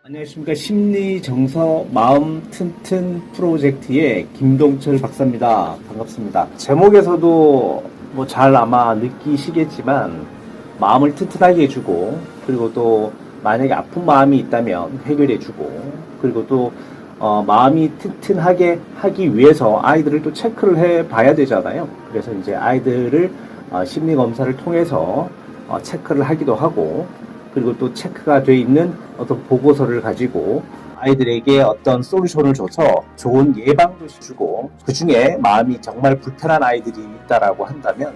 안녕하십니까. 심리정서 마음 튼튼 프로젝트의 김동철 박사입니다. 반갑습니다. 제목에서도 뭐 잘 아마 느끼시겠지만 마음을 튼튼하게 해주고, 그리고 또 만약에 아픈 마음이 있다면 해결해주고, 그리고 또 마음이 튼튼하게 하기 위해서 아이들을 또 체크를 해 봐야 되잖아요. 그래서 이제 아이들을 심리 검사를 통해서 체크를 하기도 하고, 그리고 또 체크가 돼 있는 어떤 보고서를 가지고 아이들에게 어떤 솔루션을 줘서 좋은 예방도 주고, 그 중에 마음이 정말 불편한 아이들이 있다라고 한다면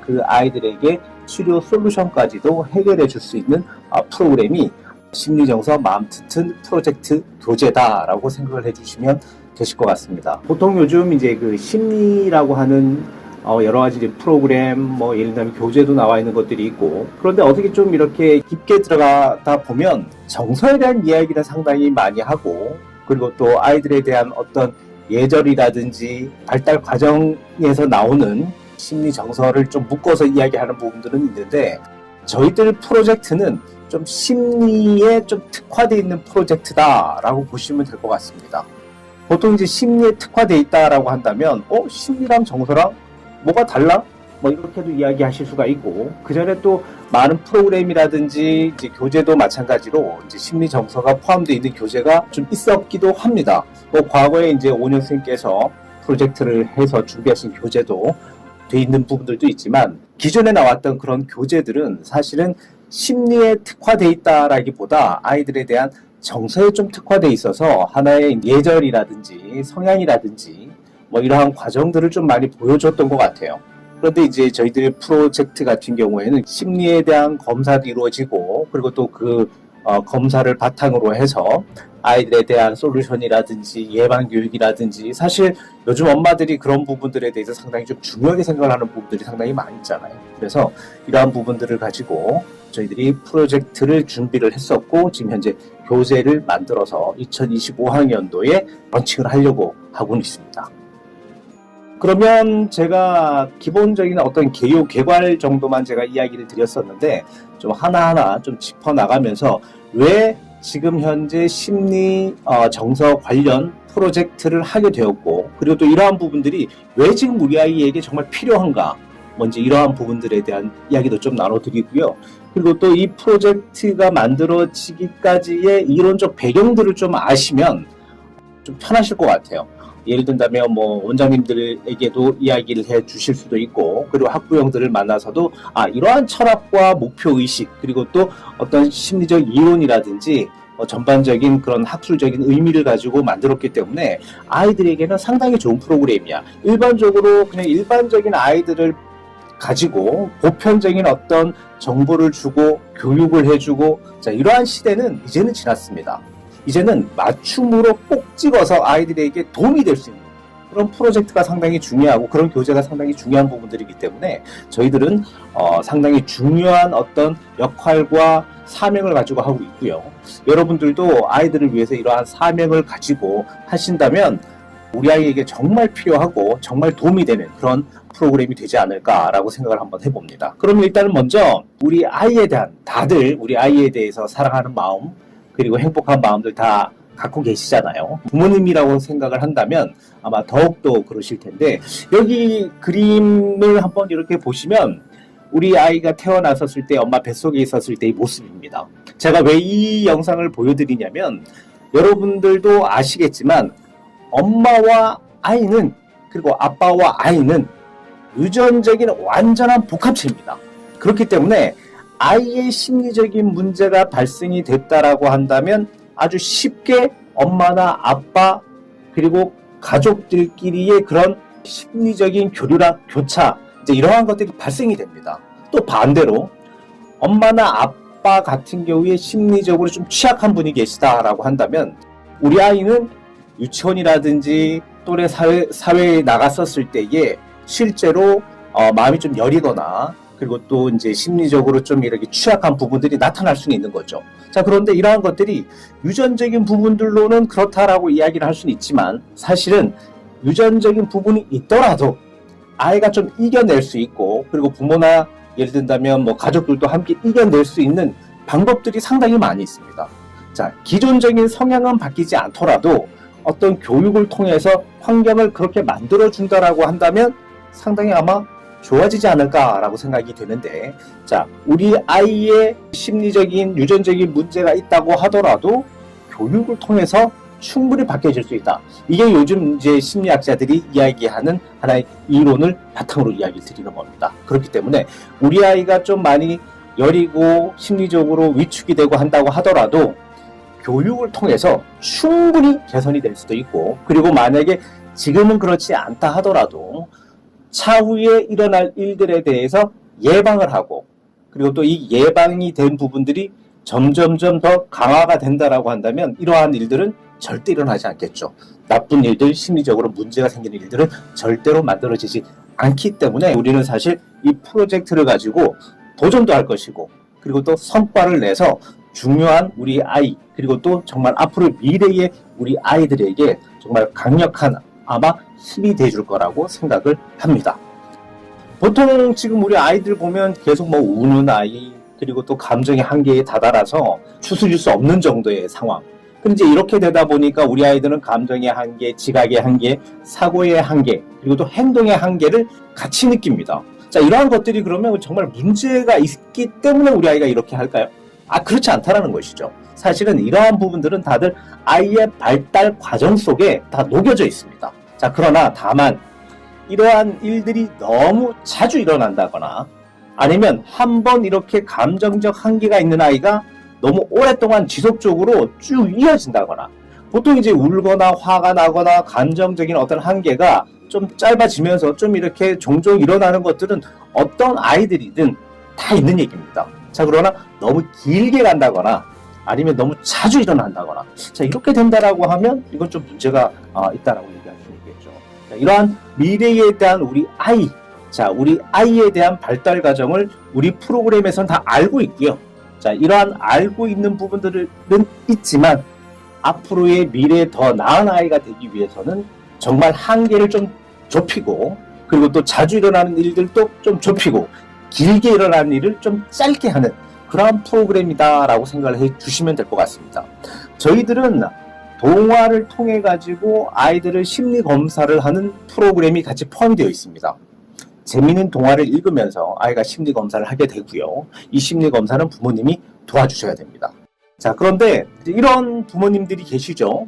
그 아이들에게 치료 솔루션까지도 해결해 줄 수 있는 프로그램이 심리정서 마음 튼튼 프로젝트 교재다라고 생각을 해주시면 되실 것 같습니다. 보통 요즘 이제 그 심리라고 하는 여러 가지 프로그램, 뭐 예를 들면 교재도 나와 있는 것들이 있고, 그런데 어떻게 좀 이렇게 깊게 들어가다 보면 정서에 대한 이야기를 상당히 많이 하고, 그리고 또 아이들에 대한 어떤 예절이라든지 발달 과정에서 나오는 심리 정서를 좀 묶어서 이야기하는 부분들은 있는데, 저희들 프로젝트는 좀 심리에 좀 특화되어 있는 프로젝트다라고 보시면 될 것 같습니다. 보통 이제 심리에 특화되어 있다라고 한다면, 심리랑 정서랑 뭐가 달라? 뭐 이렇게도 이야기하실 수가 있고, 그 전에 또 많은 프로그램이라든지 이제 교재도 마찬가지로 이제 심리 정서가 포함되어 있는 교재가 좀 있었기도 합니다. 또 과거에 이제 오은영 선생님께서 프로젝트를 해서 준비하신 교재도 돼 있는 부분들도 있지만, 기존에 나왔던 그런 교재들은 사실은 심리에 특화되어 있다라기보다 아이들에 대한 정서에 좀 특화되어 있어서 하나의 예절이라든지 성향이라든지 뭐 이러한 과정들을 좀 많이 보여줬던 것 같아요. 그런데 이제 저희들의 프로젝트 같은 경우에는 심리에 대한 검사도 이루어지고, 그리고 또 그 검사를 바탕으로 해서 아이들에 대한 솔루션이라든지 예방교육이라든지, 사실 요즘 엄마들이 그런 부분들에 대해서 상당히 좀 중요하게 생각을 하는 부분들이 상당히 많이 있잖아요. 그래서 이러한 부분들을 가지고 저희들이 프로젝트를 준비를 했었고, 지금 현재 교재를 만들어서 2025학년도에 런칭을 하려고 하고는 있습니다. 그러면 제가 기본적인 어떤 개요, 개괄 정도만 제가 이야기를 드렸었는데, 좀 하나하나 좀 짚어나가면서 왜 지금 현재 심리 정서 관련 프로젝트를 하게 되었고, 그리고 또 이러한 부분들이 왜 지금 우리 아이에게 정말 필요한가, 먼저 이러한 부분들에 대한 이야기도 좀 나눠드리고요. 그리고 또 이 프로젝트가 만들어지기까지의 이론적 배경들을 좀 아시면 좀 편하실 것 같아요. 예를 든다면 뭐 원장님들에게도 이야기를 해 주실 수도 있고, 그리고 학부형들을 만나서도 이러한 철학과 목표의식, 그리고 또 어떤 심리적 이론이라든지 전반적인 그런 학술적인 의미를 가지고 만들었기 때문에 아이들에게는 상당히 좋은 프로그램이야. 일반적으로 그냥 일반적인 아이들을 가지고 보편적인 어떤 정보를 주고 교육을 해주고, 자, 이러한 시대는 이제는 지났습니다. 이제는 맞춤으로 꼭 찍어서 아이들에게 도움이 될 수 있는 그런 프로젝트가 상당히 중요하고, 그런 교재가 상당히 중요한 부분들이기 때문에 저희들은 상당히 중요한 어떤 역할과 사명을 가지고 하고 있고요. 여러분들도 아이들을 위해서 이러한 사명을 가지고 하신다면 우리 아이에게 정말 필요하고 정말 도움이 되는 그런 프로그램이 되지 않을까라고 생각을 한번 해봅니다. 그럼 일단은 먼저 우리 아이에 대한, 다들 우리 아이에 대해서 사랑하는 마음, 그리고 행복한 마음들 다 갖고 계시잖아요. 부모님이라고 생각을 한다면 아마 더욱더 그러실 텐데, 여기 그림을 한번 이렇게 보시면 우리 아이가 태어났었을 때, 엄마 뱃속에 있었을 때의 모습입니다. 제가 왜 이 영상을 보여드리냐면, 여러분들도 아시겠지만 엄마와 아이는, 그리고 아빠와 아이는 유전적인 완전한 복합체입니다. 그렇기 때문에 아이의 심리적인 문제가 발생이 됐다라고 한다면 아주 쉽게 엄마나 아빠, 그리고 가족들끼리의 그런 심리적인 교류랑 교차, 이제 이러한 것들이 발생이 됩니다. 또 반대로 엄마나 아빠 같은 경우에 심리적으로 좀 취약한 분이 계시다라고 한다면 우리 아이는 유치원이라든지 또래 사회에 나갔었을 때에 실제로 마음이 좀 여리거나, 그리고 또 이제 심리적으로 좀 이렇게 취약한 부분들이 나타날 수는 있는 거죠. 자, 그런데 이러한 것들이 유전적인 부분들로는 그렇다라고 이야기를 할 수는 있지만, 사실은 유전적인 부분이 있더라도 아이가 좀 이겨낼 수 있고, 그리고 부모나 예를 든다면 뭐 가족들도 함께 이겨낼 수 있는 방법들이 상당히 많이 있습니다. 자, 기존적인 성향은 바뀌지 않더라도 어떤 교육을 통해서 환경을 그렇게 만들어준다라고 한다면 상당히 아마 좋아지지 않을까라고 생각이 되는데, 자, 우리 아이의 심리적인, 유전적인 문제가 있다고 하더라도 교육을 통해서 충분히 바뀌어질 수 있다. 이게 요즘 이제 심리학자들이 이야기하는 하나의 이론을 바탕으로 이야기 드리는 겁니다. 그렇기 때문에 우리 아이가 좀 많이 여리고 심리적으로 위축이 되고 한다고 하더라도 교육을 통해서 충분히 개선이 될 수도 있고, 그리고 만약에 지금은 그렇지 않다 하더라도 차후에 일어날 일들에 대해서 예방을 하고, 그리고 또 이 예방이 된 부분들이 점점점 더 강화가 된다라고 한다면 이러한 일들은 절대 일어나지 않겠죠. 나쁜 일들, 심리적으로 문제가 생기는 일들은 절대로 만들어지지 않기 때문에 우리는 사실 이 프로젝트를 가지고 도전도 할 것이고, 그리고 또 성과를 내서 중요한 우리 아이, 그리고 또 정말 앞으로 미래의 우리 아이들에게 정말 강력한 아마 힘이 돼줄 거라고 생각을 합니다. 보통 지금 우리 아이들 보면 계속 뭐 우는 아이, 그리고 또 감정의 한계에 다다라서 추스릴 수 없는 정도의 상황. 근데 이제 이렇게 되다 보니까 우리 아이들은 감정의 한계, 지각의 한계, 사고의 한계, 그리고 또 행동의 한계를 같이 느낍니다. 자, 이러한 것들이 그러면 정말 문제가 있기 때문에 우리 아이가 이렇게 할까요? 그렇지 않다라는 것이죠. 사실은 이러한 부분들은 다들 아이의 발달 과정 속에 다 녹여져 있습니다. 자, 그러나 다만 이러한 일들이 너무 자주 일어난다거나, 아니면 한번 이렇게 감정적 한계가 있는 아이가 너무 오랫동안 지속적으로 쭉 이어진다거나, 보통 이제 울거나 화가 나거나 감정적인 어떤 한계가 좀 짧아지면서 좀 이렇게 종종 일어나는 것들은 어떤 아이들이든 다 있는 얘기입니다. 자, 그러나 너무 길게 간다거나 아니면 너무 자주 일어난다거나, 자, 이렇게 된다라고 하면 이건 좀 문제가 있다라고 얘기할 수 있겠죠. 자, 이러한 미래에 대한 우리 아이, 자, 우리 아이에 대한 발달 과정을 우리 프로그램에서는 다 알고 있고요. 자, 이러한 알고 있는 부분들은 있지만 앞으로의 미래에 더 나은 아이가 되기 위해서는 정말 한계를 좀 좁히고, 그리고 또 자주 일어나는 일들도 좀 좁히고, 길게 일어나는 일을 좀 짧게 하는 그런 프로그램이다라고 생각을 해 주시면 될 것 같습니다. 저희들은 동화를 통해 가지고 아이들을 심리 검사를 하는 프로그램이 같이 포함되어 있습니다. 재미있는 동화를 읽으면서 아이가 심리 검사를 하게 되고요. 이 심리 검사는 부모님이 도와주셔야 됩니다. 자, 그런데 이런 부모님들이 계시죠.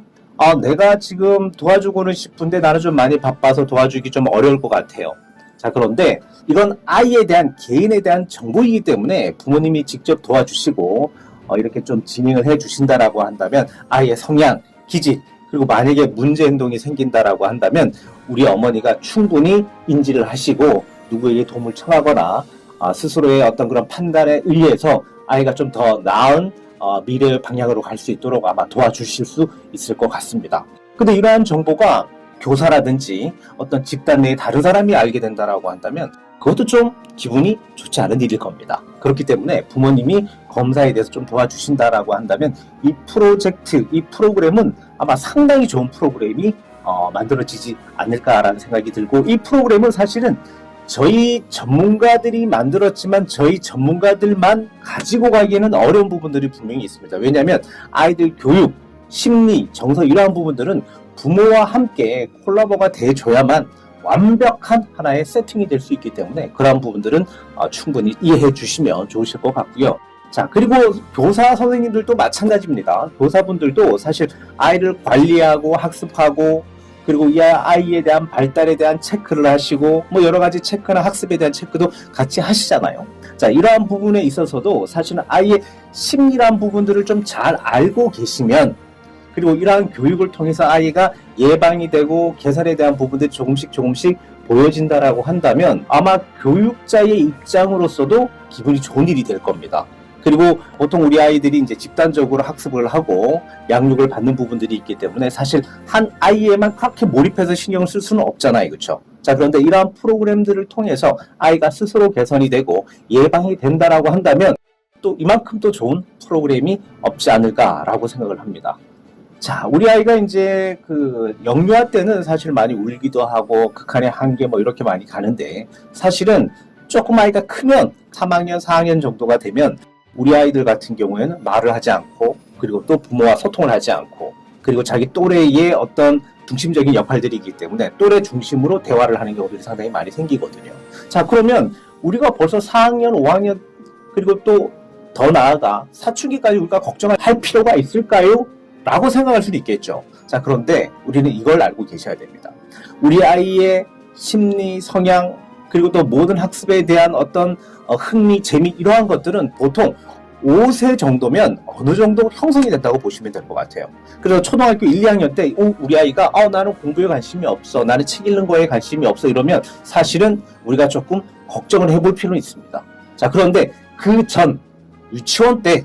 내가 지금 도와주고는 싶은데 나는 좀 많이 바빠서 도와주기 좀 어려울 것 같아요. 자, 그런데 이건 아이에 대한, 개인에 대한 정보이기 때문에 부모님이 직접 도와주시고 이렇게 좀 진행을 해 주신다라고 한다면 아이의 성향, 기질, 그리고 만약에 문제 행동이 생긴다라고 한다면 우리 어머니가 충분히 인지를 하시고 누구에게 도움을 청하거나 스스로의 어떤 그런 판단에 의해서 아이가 좀 더 나은 미래의 방향으로 갈 수 있도록 아마 도와주실 수 있을 것 같습니다. 근데 이러한 정보가 교사라든지 어떤 집단 내에 다른 사람이 알게 된다라고 한다면 그것도 좀 기분이 좋지 않은 일일 겁니다. 그렇기 때문에 부모님이 검사에 대해서 좀 도와주신다라고 한다면 이 프로젝트, 이 프로그램은 아마 상당히 좋은 프로그램이 만들어지지 않을까라는 생각이 들고, 이 프로그램은 사실은 저희 전문가들이 만들었지만 저희 전문가들만 가지고 가기에는 어려운 부분들이 분명히 있습니다. 왜냐하면 아이들 교육, 심리, 정서 이러한 부분들은 부모와 함께 콜라보가 돼줘야만 완벽한 하나의 세팅이 될 수 있기 때문에 그러한 부분들은 충분히 이해해 주시면 좋으실 것 같고요. 자, 그리고 교사 선생님들도 마찬가지입니다. 교사분들도 사실 아이를 관리하고 학습하고, 그리고 이 아이에 대한 발달에 대한 체크를 하시고, 뭐 여러 가지 체크나 학습에 대한 체크도 같이 하시잖아요. 자, 이러한 부분에 있어서도 사실은 아이의 심리란 부분들을 좀 잘 알고 계시면, 그리고 이러한 교육을 통해서 아이가 예방이 되고 개선에 대한 부분들이 조금씩 보여진다라고 한다면 아마 교육자의 입장으로서도 기분이 좋은 일이 될 겁니다. 그리고 보통 우리 아이들이 이제 집단적으로 학습을 하고 양육을 받는 부분들이 있기 때문에 사실 한 아이에만 그렇게 몰입해서 신경을 쓸 수는 없잖아요. 그렇죠? 자, 그런데 이러한 프로그램들을 통해서 아이가 스스로 개선이 되고 예방이 된다라고 한다면 또 이만큼 또 좋은 프로그램이 없지 않을까라고 생각을 합니다. 자, 우리 아이가 이제 영유아 때는 사실 많이 울기도 하고 극한의 한계 뭐 이렇게 많이 가는데, 사실은 조금 아이가 크면 3학년, 4학년 정도가 되면 우리 아이들 같은 경우에는 말을 하지 않고 그리고 또 부모와 소통을 하지 않고, 그리고 자기 또래의 어떤 중심적인 역할들이기 때문에 또래 중심으로 대화를 하는 경우들이 상당히 많이 생기거든요. 자, 그러면 우리가 벌써 4학년, 5학년, 그리고 또 더 나아가 사춘기까지 우리가 걱정할 필요가 있을까요? 라고 생각할 수도 있겠죠. 자, 그런데 우리는 이걸 알고 계셔야 됩니다. 우리 아이의 심리, 성향, 그리고 또 모든 학습에 대한 어떤 흥미, 재미, 이러한 것들은 보통 5세 정도면 어느 정도 형성이 된다고 보시면 될 것 같아요. 그래서 초등학교 1, 2학년 때 우리 아이가 나는 공부에 관심이 없어, 나는 책 읽는 거에 관심이 없어, 이러면 사실은 우리가 조금 걱정을 해볼 필요는 있습니다. 자, 그런데 그 전 유치원 때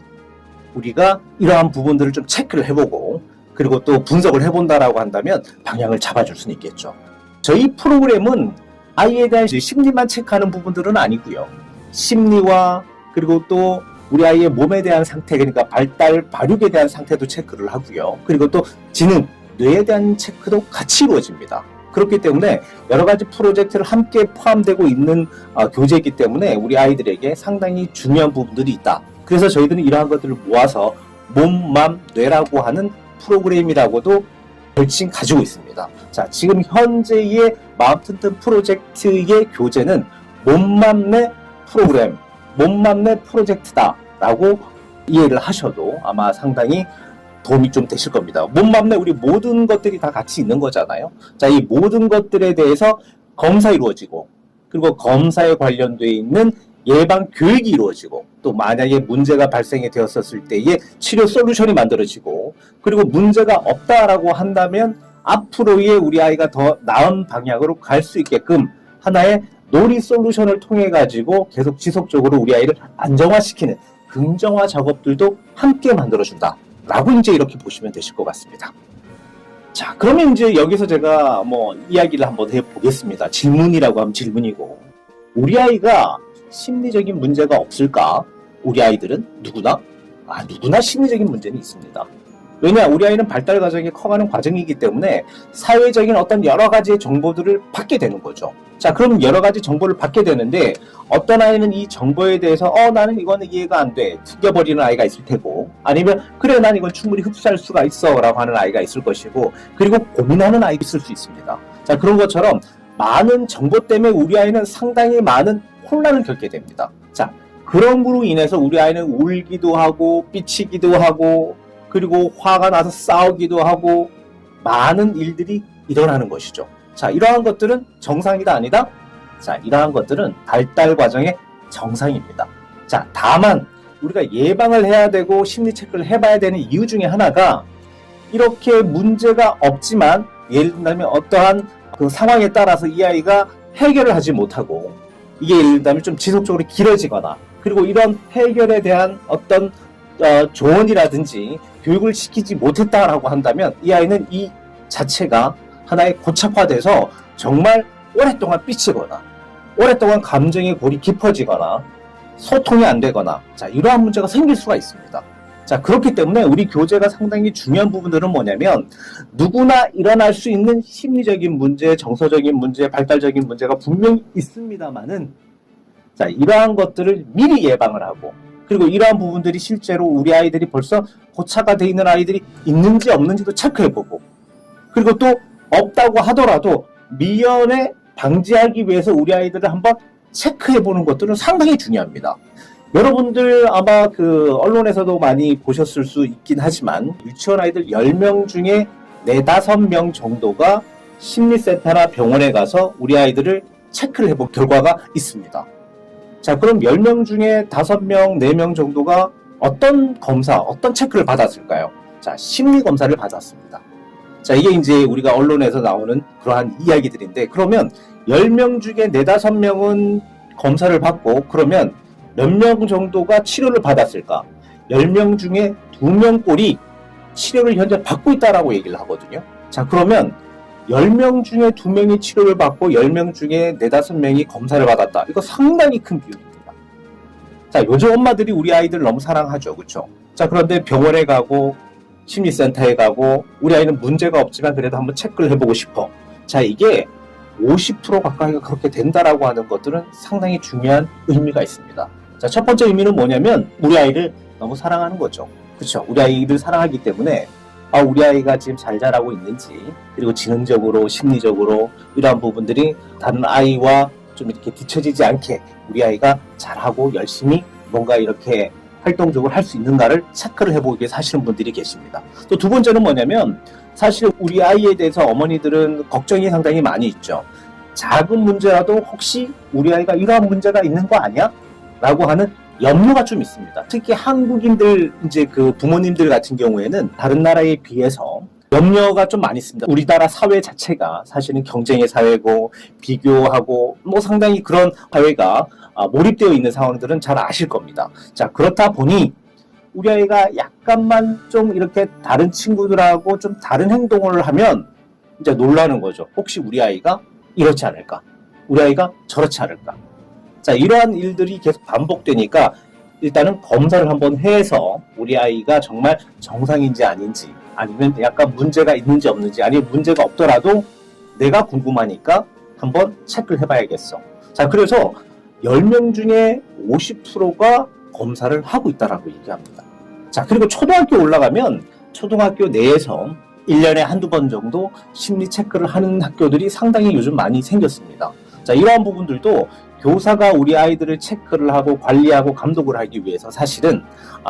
우리가 이러한 부분들을 좀 체크를 해보고, 그리고 또 분석을 해본다라고 한다면 방향을 잡아줄 수는 있겠죠. 저희 프로그램은 아이에 대한 심리만 체크하는 부분들은 아니고요. 심리와 그리고 또 우리 아이의 몸에 대한 상태, 그러니까 발달, 발육에 대한 상태도 체크를 하고요. 그리고 또 지능, 뇌에 대한 체크도 같이 이루어집니다. 그렇기 때문에 여러 가지 프로젝트를 함께 포함되고 있는 교재이기 때문에 우리 아이들에게 상당히 중요한 부분들이 있다. 그래서 저희들은 이러한 것들을 모아서 몸, 맘, 뇌라고 하는 프로그램이라고도 별칭 가지고 있습니다. 자, 지금 현재의 마음 튼튼 프로젝트의 교재는 몸맘내 프로그램, 몸맘내 프로젝트다라고 이해를 하셔도 아마 상당히 도움이 좀 되실 겁니다. 몸맘내 우리 모든 것들이 다 같이 있는 거잖아요. 자, 이 모든 것들에 대해서 검사 이루어지고, 그리고 검사에 관련되어 있는 예방 교육이 이루어지고, 또 만약에 문제가 발생이 되었었을 때의 치료 솔루션이 만들어지고, 그리고 문제가 없다라고 한다면 앞으로의 우리 아이가 더 나은 방향으로 갈 수 있게끔 하나의 놀이 솔루션을 통해 가지고 계속 지속적으로 우리 아이를 안정화시키는 긍정화 작업들도 함께 만들어준다 라고 이제 이렇게 보시면 되실 것 같습니다. 자, 그러면 이제 여기서 제가 이야기를 한번 해보겠습니다. 질문이라고 하면 질문이고, 우리 아이가 심리적인 문제가 없을까? 우리 아이들은 누구나 심리적인 문제는 있습니다. 왜냐, 우리 아이는 발달 과정이 커가는 과정이기 때문에 사회적인 어떤 여러 가지의 정보들을 받게 되는 거죠. 자, 그럼 여러 가지 정보를 받게 되는데 어떤 아이는 이 정보에 대해서 나는 이거는 이해가 안 돼, 튕겨버리는 아이가 있을 테고, 아니면 그래, 난 이걸 충분히 흡수할 수가 있어 라고 하는 아이가 있을 것이고, 그리고 고민하는 아이도 있을 수 있습니다. 자, 그런 것처럼 많은 정보 때문에 우리 아이는 상당히 많은 혼란을 겪게 됩니다. 자, 그런 거로 인해서 우리 아이는 울기도 하고 삐치기도 하고, 그리고 화가 나서 싸우기도 하고 많은 일들이 일어나는 것이죠. 자, 이러한 것들은 정상이다 아니다? 자, 이러한 것들은 발달 과정의 정상입니다. 자, 다만 우리가 예방을 해야 되고 심리 체크를 해봐야 되는 이유 중에 하나가, 이렇게 문제가 없지만 예를 들면 어떠한 그 상황에 따라서 이 아이가 해결을 하지 못하고, 이게 예를 들면 좀 지속적으로 길어지거나, 그리고 이런 해결에 대한 어떤 조언이라든지 교육을 시키지 못했다라고 한다면 이 아이는 이 자체가 하나의 고착화돼서 정말 오랫동안 삐치거나, 오랫동안 감정의 골이 깊어지거나, 소통이 안 되거나, 자, 이러한 문제가 생길 수가 있습니다. 자, 그렇기 때문에 우리 교재가 상당히 중요한 부분들은 뭐냐면, 누구나 일어날 수 있는 심리적인 문제, 정서적인 문제, 발달적인 문제가 분명히 있습니다만은, 자, 이러한 것들을 미리 예방을 하고, 그리고 이러한 부분들이 실제로 우리 아이들이 벌써 고착화되어 있는 아이들이 있는지 없는지도 체크해보고, 그리고 또 없다고 하더라도 미연에 방지하기 위해서 우리 아이들을 한번 체크해보는 것들은 상당히 중요합니다. 여러분들 아마 그 언론에서도 많이 보셨을 수 있긴 하지만, 유치원 아이들 10명 중에 4, 5명 정도가 심리센터나 병원에 가서 우리 아이들을 체크를 해본 결과가 있습니다. 자, 그럼 10명 중에 5명, 4명 정도가 어떤 검사, 어떤 체크를 받았을까요? 자, 심리검사를 받았습니다. 자, 이게 이제 우리가 언론에서 나오는 그러한 이야기들인데, 그러면 10명 중에 4, 5명은 검사를 받고, 그러면 몇 명 정도가 치료를 받았을까? 10명 중에 2명 꼴이 치료를 현재 받고 있다라고 얘기를 하거든요. 자, 그러면 10명 중에 2명이 치료를 받고 10명 중에 4, 5명이 검사를 받았다. 이거 상당히 큰 비율입니다. 자, 요즘 엄마들이 우리 아이들 너무 사랑하죠. 그렇죠? 자, 그런데 병원에 가고 심리센터에 가고 우리 아이는 문제가 없지만 그래도 한번 체크를 해보고 싶어. 자, 이게 50% 가까이가 그렇게 된다라고 하는 것들은 상당히 중요한 의미가 있습니다. 자, 첫 번째 의미는 뭐냐면 우리 아이를 너무 사랑하는 거죠. 그렇죠. 우리 아이를 사랑하기 때문에 우리 아이가 지금 잘 자라고 있는지, 그리고 지능적으로, 심리적으로 이러한 부분들이 다른 아이와 좀 이렇게 뒤처지지 않게 우리 아이가 잘하고 열심히 뭔가 이렇게 활동적으로 할 수 있는가를 체크를 해보기 위해서 하시는 분들이 계십니다. 또 두 번째는 뭐냐면, 사실 우리 아이에 대해서 어머니들은 걱정이 상당히 많이 있죠. 작은 문제라도 혹시 우리 아이가 이러한 문제가 있는 거 아니야? 라고 하는 염려가 좀 있습니다. 특히 한국인들, 이제 그 부모님들 같은 경우에는 다른 나라에 비해서 염려가 좀 많이 있습니다. 우리나라 사회 자체가 사실은 경쟁의 사회고 비교하고 뭐 상당히 그런 사회가 몰입되어 있는 상황들은 잘 아실 겁니다. 자, 그렇다 보니 우리 아이가 약간만 좀 이렇게 다른 친구들하고 좀 다른 행동을 하면 이제 놀라는 거죠. 혹시 우리 아이가 이렇지 않을까? 우리 아이가 저렇지 않을까? 자, 이러한 일들이 계속 반복되니까 일단은 검사를 한번 해서 우리 아이가 정말 정상인지 아닌지, 아니면 약간 문제가 있는지 없는지, 아니면 문제가 없더라도 내가 궁금하니까 한번 체크를 해봐야겠어. 자, 그래서 10명 중에 50%가 검사를 하고 있다라고 얘기합니다. 자, 그리고 초등학교 올라가면 초등학교 내에서 1년에 한두 번 정도 심리 체크를 하는 학교들이 상당히 요즘 많이 생겼습니다. 자, 이러한 부분들도 교사가 우리 아이들을 체크를 하고 관리하고 감독을 하기 위해서 사실은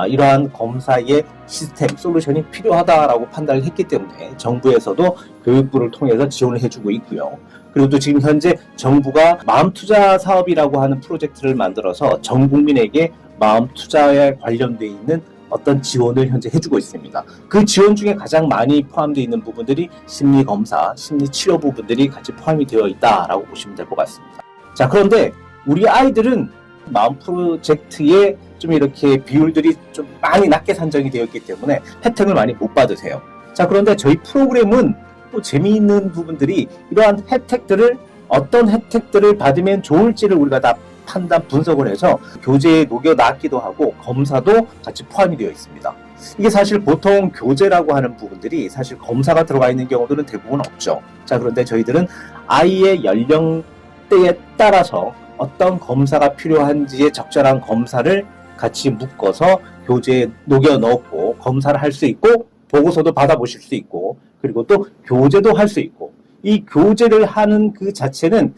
이러한 검사의 시스템, 솔루션이 필요하다라고 판단을 했기 때문에 정부에서도 교육부를 통해서 지원을 해주고 있고요. 그리고 또 지금 현재 정부가 마음투자 사업이라고 하는 프로젝트를 만들어서 전 국민에게 마음투자에 관련되어 있는 어떤 지원을 현재 해주고 있습니다. 그 지원 중에 가장 많이 포함되어 있는 부분들이 심리검사, 심리치료 부분들이 같이 포함이 되어 있다라고 보시면 될 것 같습니다. 자, 그런데 우리 아이들은 마음 프로젝트에 좀 이렇게 비율들이 좀 많이 낮게 산정이 되어 있기 때문에 혜택을 많이 못 받으세요. 자, 그런데 저희 프로그램은 또 재미있는 부분들이 이러한 혜택들을, 어떤 혜택들을 받으면 좋을지를 우리가 다 판단 분석을 해서 교재에 녹여 놨기도 하고 검사도 같이 포함이 되어 있습니다. 이게 사실 보통 교재라고 하는 부분들이 사실 검사가 들어가 있는 경우들은 대부분 없죠. 자, 그런데 저희들은 아이의 연령대에 따라서 어떤 검사가 필요한지에 적절한 검사를 같이 묶어서 교재에 녹여 넣고 검사를 할 수 있고, 보고서도 받아보실 수 있고, 그리고 또 교재도 할 수 있고, 이 교재를 하는 그 자체는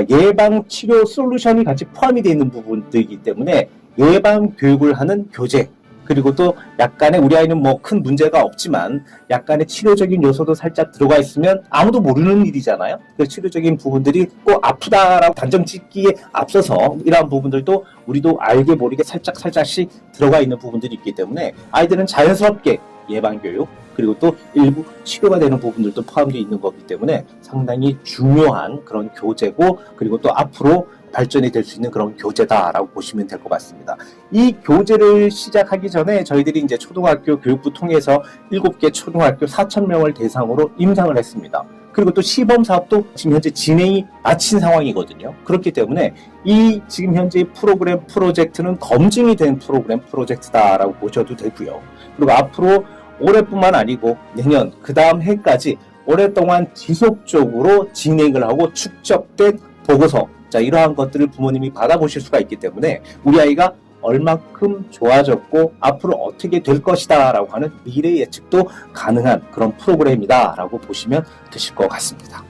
예방 치료 솔루션이 같이 포함이 되어 있는 부분들이기 때문에 예방 교육을 하는 교재, 그리고 또 약간의, 우리 아이는 뭐 큰 문제가 없지만 약간의 치료적인 요소도 살짝 들어가 있으면 아무도 모르는 일이잖아요. 그 치료적인 부분들이 꼭 아프다라고 단정 짓기에 앞서서 이러한 부분들도 우리도 알게 모르게 살짝씩 들어가 있는 부분들이 있기 때문에 아이들은 자연스럽게 예방교육, 그리고 또 일부 치료가 되는 부분들도 포함되어 있는 거기 때문에 상당히 중요한 그런 교재고, 그리고 또 앞으로 발전이 될 수 있는 그런 교재다라고 보시면 될 것 같습니다. 이 교재를 시작하기 전에 저희들이 이제 초등학교 교육부 통해서 7개 초등학교 4,000명을 대상으로 임상을 했습니다. 그리고 또 시범 사업도 지금 현재 진행이 마친 상황이거든요. 그렇기 때문에 이 지금 현재 프로그램 프로젝트는 검증이 된 프로그램 프로젝트다라고 보셔도 되고요. 그리고 앞으로 올해뿐만 아니고 내년, 그 다음 해까지 오랫동안 지속적으로 진행을 하고 축적된 보고서, 자, 이러한 것들을 부모님이 받아보실 수가 있기 때문에 우리 아이가 얼마큼 좋아졌고 앞으로 어떻게 될 것이다 라고 하는 미래 예측도 가능한 그런 프로그램이다 라고 보시면 되실 것 같습니다.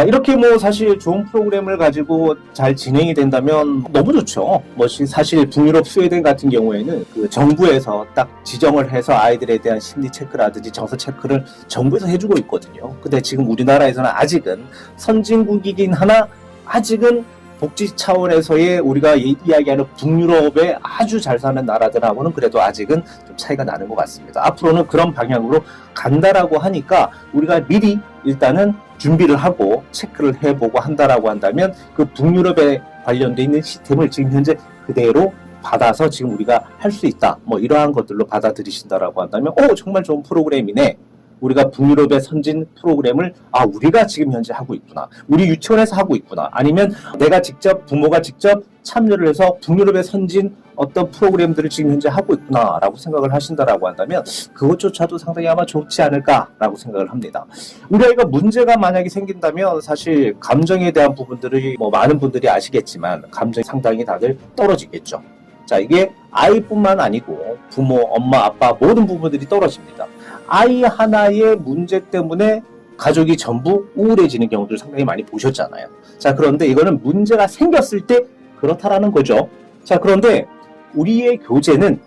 이렇게 뭐 사실 좋은 프로그램을 가지고 잘 진행이 된다면 너무 좋죠. 뭐 사실 북유럽 스웨덴 같은 경우에는 그 정부에서 딱 지정을 해서 아이들에 대한 심리 체크라든지 정서 체크를 정부에서 해주고 있거든요. 근데 지금 우리나라에서는 아직은 선진국이긴 하나 아직은 복지 차원에서의 우리가 이야기하는 북유럽에 아주 잘 사는 나라들하고는 그래도 아직은 좀 차이가 나는 것 같습니다. 앞으로는 그런 방향으로 간다라고 하니까 우리가 미리 일단은 준비를 하고 체크를 해보고 한다라고 한다면 그 북유럽에 관련돼 있는 시스템을 지금 현재 그대로 받아서 지금 우리가 할 수 있다, 뭐 이러한 것들로 받아들이신다라고 한다면 정말 좋은 프로그램이네, 우리가 북유럽의 선진 프로그램을 우리가 지금 현재 하고 있구나, 우리 유치원에서 하고 있구나, 아니면 내가 직접 부모가 직접 참여를 해서 북유럽의 선진 어떤 프로그램들을 지금 현재 하고 있구나 라고 생각을 하신다라고 한다면 그것조차도 상당히 아마 좋지 않을까라고 생각을 합니다. 우리 아이가 문제가 만약에 생긴다면 사실 감정에 대한 부분들이 뭐 많은 분들이 아시겠지만 감정이 상당히 다들 떨어지겠죠. 자, 이게 아이뿐만 아니고 부모, 엄마, 아빠 모든 부분들이 떨어집니다. 아이 하나의 문제 때문에 가족이 전부 우울해지는 경우들 상당히 많이 보셨잖아요. 자, 그런데 이거는 문제가 생겼을 때 그렇다라는 거죠. 자, 그런데 우리의 교재는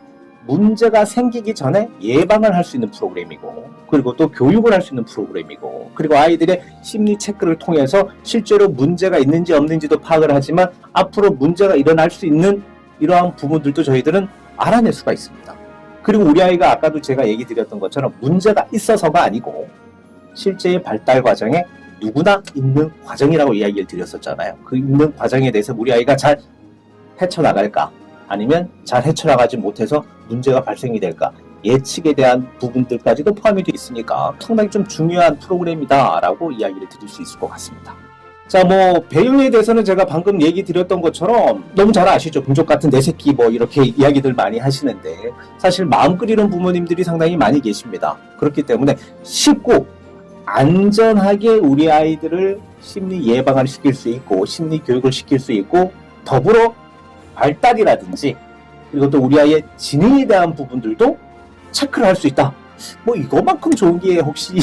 문제가 생기기 전에 예방을 할 수 있는 프로그램이고, 그리고 또 교육을 할 수 있는 프로그램이고, 그리고 아이들의 심리 체크를 통해서 실제로 문제가 있는지 없는지도 파악을 하지만 앞으로 문제가 일어날 수 있는 이러한 부분들도 저희들은 알아낼 수가 있습니다. 그리고 우리 아이가 아까도 제가 얘기 드렸던 것처럼 문제가 있어서가 아니고 실제의 발달 과정에 누구나 있는 과정이라고 이야기를 드렸었잖아요. 그 있는 과정에 대해서 우리 아이가 잘 헤쳐나갈까? 아니면 잘 헤쳐나가지 못해서 문제가 발생이 될까? 예측에 대한 부분들까지도 포함이 되어 있으니까 상당히 좀 중요한 프로그램이다라고 이야기를 드릴 수 있을 것 같습니다. 자, 배경에 대해서는 제가 방금 얘기 드렸던 것처럼 너무 잘 아시죠? bun족 같은 내 새끼 이렇게 이야기들 많이 하시는데 사실 마음 끓이는 부모님들이 상당히 많이 계십니다. 그렇기 때문에 쉽고 안전하게 우리 아이들을 심리 예방을 시킬 수 있고 심리 교육을 시킬 수 있고 더불어 발달이라든지 그리고 또 우리 아이의 지능에 대한 부분들도 체크를 할 수 있다. 이거만큼 좋은 게 혹시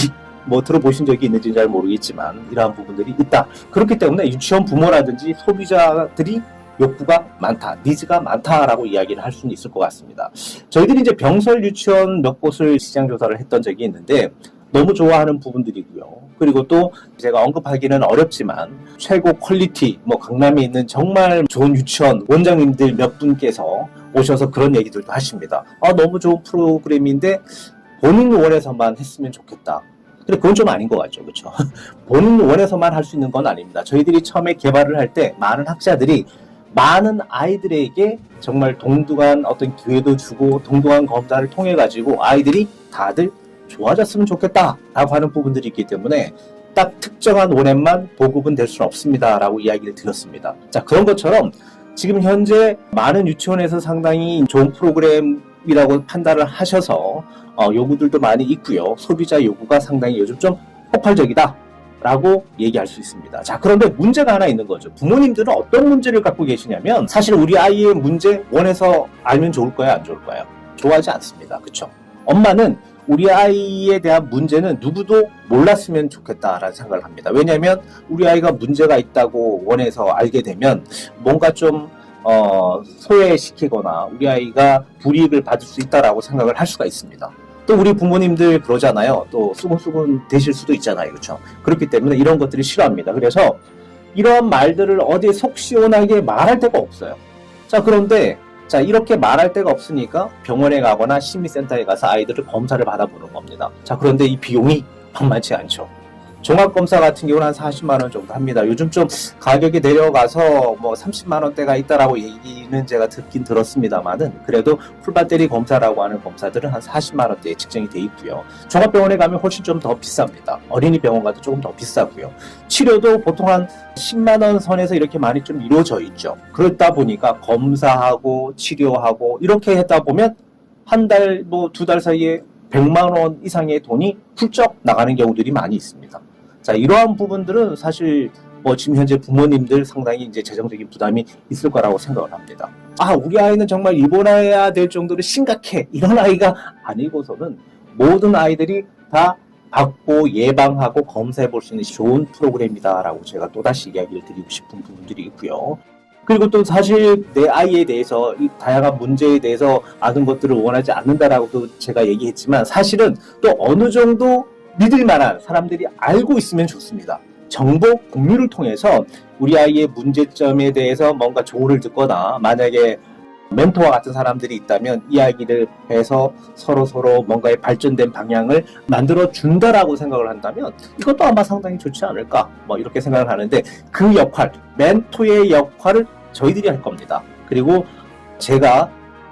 들어보신 적이 있는지 잘 모르겠지만 이러한 부분들이 있다. 그렇기 때문에 유치원 부모라든지 소비자들이 욕구가 많다, 니즈가 많다라고 이야기를 할 수는 있을 것 같습니다. 저희들이 이제 병설 유치원 몇 곳을 시장 조사를 했던 적이 있는데 너무 좋아하는 부분들이고요. 그리고 또 제가 언급하기는 어렵지만 최고 퀄리티, 강남에 있는 정말 좋은 유치원 원장님들 몇 분께서 오셔서 그런 얘기들도 하십니다. 너무 좋은 프로그램인데 본인 원에서만 했으면 좋겠다. 근데 그건 좀 아닌 것 같죠. 그렇죠? 본인 원에서만 할 수 있는 건 아닙니다. 저희들이 처음에 개발을 할 때 많은 학자들이 많은 아이들에게 정말 동등한 어떤 기회도 주고 동등한 검사를 통해 가지고 아이들이 다들 좋아졌으면 좋겠다라고 하는 부분들이 있기 때문에 딱 특정한 원에만 보급은 될 수는 없습니다라고 이야기를 드렸습니다. 자, 그런 것처럼 지금 현재 많은 유치원에서 상당히 좋은 프로그램이라고 판단을 하셔서 요구들도 많이 있고요. 소비자 요구가 상당히 요즘 좀 폭발적이다 라고 얘기할 수 있습니다. 자, 그런데 문제가 하나 있는 거죠. 부모님들은 어떤 문제를 갖고 계시냐면 사실 우리 아이의 문제 원해서 알면 좋을까요? 안 좋을까요? 좋아하지 않습니다. 그렇죠? 엄마는 우리 아이에 대한 문제는 누구도 몰랐으면 좋겠다라는 생각을 합니다. 왜냐하면 우리 아이가 문제가 있다고 원해서 알게 되면 뭔가 좀 소외시키거나 우리 아이가 불이익을 받을 수 있다라고 생각을 할 수가 있습니다. 또 우리 부모님들 그러잖아요. 또 수근수근 되실 수도 있잖아요. 그렇죠? 그렇기 때문에 이런 것들이 싫어합니다. 그래서 이런 말들을 어디에 속 시원하게 말할 데가 없어요. 자, 그런데 이렇게 말할 데가 없으니까 병원에 가거나 심리센터에 가서 아이들을 검사를 받아보는 겁니다. 자, 그런데 이 비용이 만만치 않죠. 종합검사 같은 경우는 한 40만 원 정도 합니다. 요즘 좀 가격이 내려가서 30만 원대가 있다라고 얘기는 제가 듣긴 들었습니다만은 그래도 풀배터리 검사라고 하는 검사들은 한 40만 원대에 측정이 돼 있고요. 종합병원에 가면 훨씬 좀 더 비쌉니다. 어린이 병원 가도 조금 더 비싸고요. 치료도 보통 한 10만 원 선에서 이렇게 많이 좀 이루어져 있죠. 그렇다 보니까 검사하고 치료하고 이렇게 했다 보면 한 달, 2달 사이에 100만 원 이상의 돈이 훌쩍 나가는 경우들이 많이 있습니다. 자, 이러한 부분들은 사실 지금 현재 부모님들 상당히 이제 재정적인 부담이 있을 거라고 생각을 합니다. 우리 아이는 정말 입원해야 될 정도로 심각해. 이런 아이가 아니고서는 모든 아이들이 다 받고 예방하고 검사해 볼 수 있는 좋은 프로그램이다라고 제가 또다시 이야기를 드리고 싶은 부분들이 있고요. 그리고 또 사실 내 아이에 대해서 이 다양한 문제에 대해서 아는 것들을 원하지 않는다라고도 제가 얘기했지만 사실은 또 어느 정도 믿을 만한 사람들이 알고 있으면 좋습니다. 정보 공유를 통해서 우리 아이의 문제점에 대해서 뭔가 조언을 듣거나 만약에 멘토와 같은 사람들이 있다면 이야기를 해서 서로 뭔가의 발전된 방향을 만들어 준다라고 생각을 한다면 이것도 아마 상당히 좋지 않을까 이렇게 생각을 하는데 그 역할, 멘토의 역할을 저희들이 할 겁니다. 그리고 제가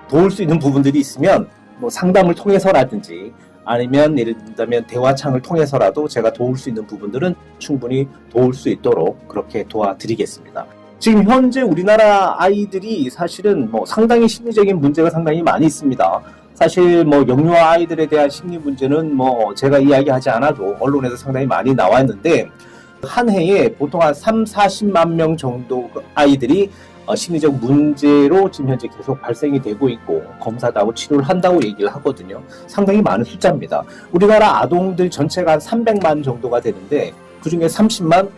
도울 수 있는 부분들이 있으면 상담을 통해서라든지 아니면 예를 든다면 대화창을 통해서라도 제가 도울 수 있는 부분들은 충분히 도울 수 있도록 그렇게 도와드리겠습니다. 지금 현재 우리나라 아이들이 사실은 상당히 심리적인 문제가 상당히 많이 있습니다. 사실 영유아 아이들에 대한 심리 문제는 제가 이야기하지 않아도 언론에서 상당히 많이 나와 있는데 한 해에 보통 한 40만 명 정도 아이들이 심리적 문제로 지금 현재 계속 발생이 되고 있고 검사도 하고 치료를 한다고 얘기를 하거든요. 상당히 많은 숫자입니다. 우리나라 아동들 전체가 한 300만 정도가 되는데 그중에 30만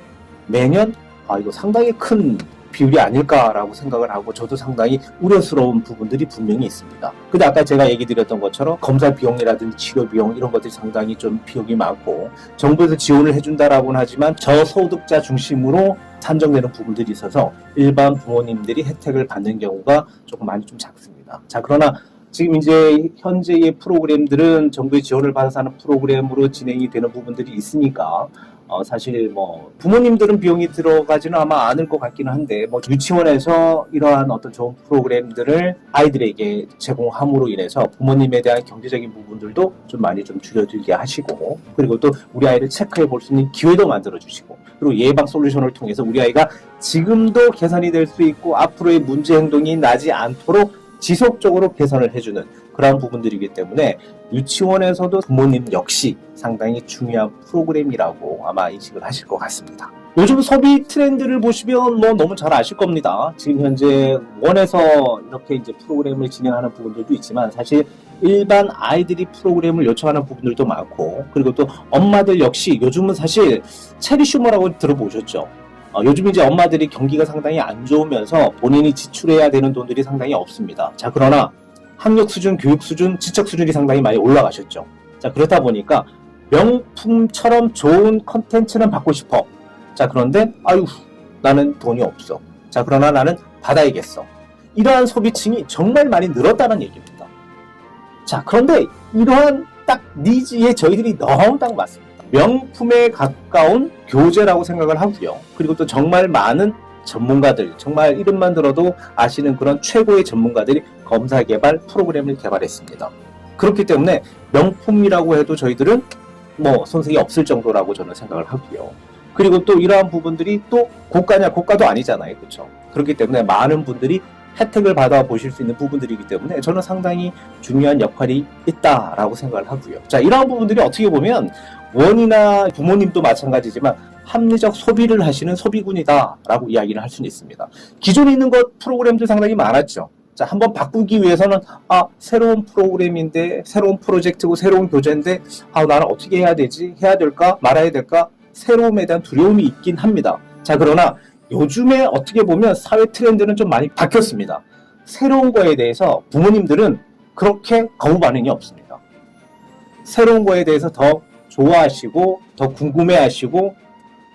매년 이거 상당히 큰 비율이 아닐까라고 생각을 하고 저도 상당히 우려스러운 부분들이 분명히 있습니다. 근데 아까 제가 얘기 드렸던 것처럼 검사 비용이라든지 치료 비용 이런 것들이 상당히 좀 비용이 많고 정부에서 지원을 해준다라고는 하지만 저소득자 중심으로 산정되는 부분들이 있어서 일반 부모님들이 혜택을 받는 경우가 조금 많이 좀 작습니다. 자, 그러나 지금 이제 현재의 프로그램들은 정부의 지원을 받아서 하는 프로그램으로 진행이 되는 부분들이 있으니까 사실 뭐 부모님들은 비용이 들어가지는 아마 않을 것 같기는 한데 뭐 유치원에서 이러한 어떤 좋은 프로그램들을 아이들에게 제공함으로 인해서 부모님에 대한 경제적인 부분들도 좀 많이 좀 줄여들게 하시고 그리고 또 우리 아이를 체크해 볼 수 있는 기회도 만들어 주시고 그리고 예방 솔루션을 통해서 우리 아이가 지금도 개선이 될 수 있고 앞으로의 문제 행동이 나지 않도록 지속적으로 개선을 해주는 그런 부분들이기 때문에 유치원에서도 부모님 역시 상당히 중요한 프로그램이라고 아마 인식을 하실 것 같습니다. 요즘 소비 트렌드를 보시면 뭐 너무 잘 아실 겁니다. 지금 현재 원에서 이렇게 이제 프로그램을 진행하는 부분들도 있지만 사실 일반 아이들이 프로그램을 요청하는 부분들도 많고 그리고 또 엄마들 역시 요즘은 사실 체리 슈머라고 들어보셨죠? 요즘 이제 엄마들이 경기가 상당히 안 좋으면서 본인이 지출해야 되는 돈들이 상당히 없습니다. 자, 그러나 학력 수준, 교육 수준, 지적 수준이 상당히 많이 올라가셨죠. 자, 그렇다 보니까 명품처럼 좋은 컨텐츠는 받고 싶어. 자, 그런데 아유, 나는 돈이 없어. 자, 그러나 나는 받아야겠어. 이러한 소비층이 정말 많이 늘었다는 얘기입니다. 자, 그런데 이러한 딱 니즈에 저희들이 너무 딱 맞습니다. 명품에 가까운 교재라고 생각을 하고요. 그리고 또 정말 많은 전문가들, 정말 이름만 들어도 아시는 그런 최고의 전문가들이 검사 개발 프로그램을 개발했습니다. 그렇기 때문에 명품이라고 해도 저희들은 뭐 손색이 없을 정도라고 저는 생각을 하고요. 그리고 또 이러한 부분들이 또 고가냐 고가도 아니잖아요. 그렇죠? 그렇기 때문에 많은 분들이 혜택을 받아 보실 수 있는 부분들이기 때문에 저는 상당히 중요한 역할이 있다라고 생각을 하고요. 자, 이러한 부분들이 어떻게 보면 원이나 부모님도 마찬가지지만 합리적 소비를 하시는 소비군이다라고 이야기를 할 수는 있습니다. 기존에 있는 것 프로그램들 상당히 많았죠. 자, 한번 바꾸기 위해서는 새로운 프로그램인데 새로운 프로젝트고 새로운 교재인데 나는 어떻게 해야 되지? 해야 될까? 말아야 될까? 새로움에 대한 두려움이 있긴 합니다. 자, 그러나 요즘에 어떻게 보면 사회 트렌드는 좀 많이 바뀌었습니다. 새로운 거에 대해서 부모님들은 그렇게 거부 반응이 없습니다. 새로운 거에 대해서 더 좋아하시고 더 궁금해하시고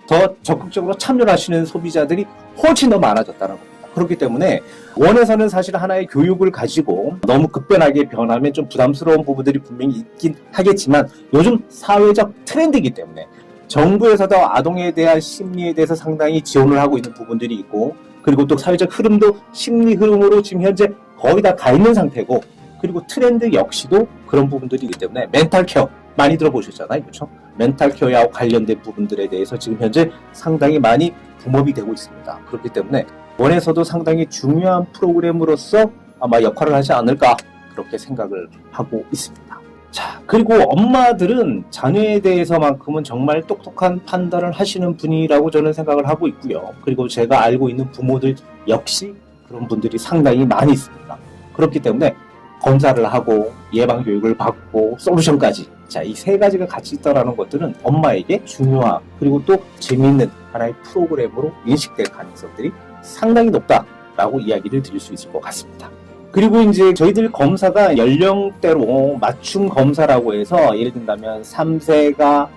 더 적극적으로 참여를 하시는 소비자들이 훨씬 더 많아졌다는 겁니다. 그렇기 때문에 원에서는 사실 하나의 교육을 가지고 너무 급변하게 변하면 좀 부담스러운 부분들이 분명히 있긴 하겠지만 요즘 사회적 트렌드이기 때문에 정부에서도 아동에 대한 심리에 대해서 상당히 지원을 하고 있는 부분들이 있고 그리고 또 사회적 흐름도 심리 흐름으로 지금 현재 거의 다 가 있는 상태고 그리고 트렌드 역시도 그런 부분들이기 때문에 멘탈 케어 많이 들어보셨잖아요. 그렇죠? 멘탈 케어와 관련된 부분들에 대해서 지금 현재 상당히 많이 붐업이 되고 있습니다. 그렇기 때문에 원에서도 상당히 중요한 프로그램으로서 아마 역할을 하지 않을까 그렇게 생각을 하고 있습니다. 자, 그리고 엄마들은 자녀에 대해서만큼은 정말 똑똑한 판단을 하시는 분이라고 저는 생각을 하고 있고요. 그리고 제가 알고 있는 부모들 역시 그런 분들이 상당히 많이 있습니다. 그렇기 때문에 검사를 하고 예방교육을 받고 솔루션까지 자, 이 세 가지가 같이 있다는 것들은 엄마에게 중요한 그리고 또 재미있는 하나의 프로그램으로 인식될 가능성들이 상당히 높다라고 이야기를 드릴 수 있을 것 같습니다. 그리고 이제 저희들 검사가 연령대로 맞춤 검사라고 해서 예를 든다면 3세가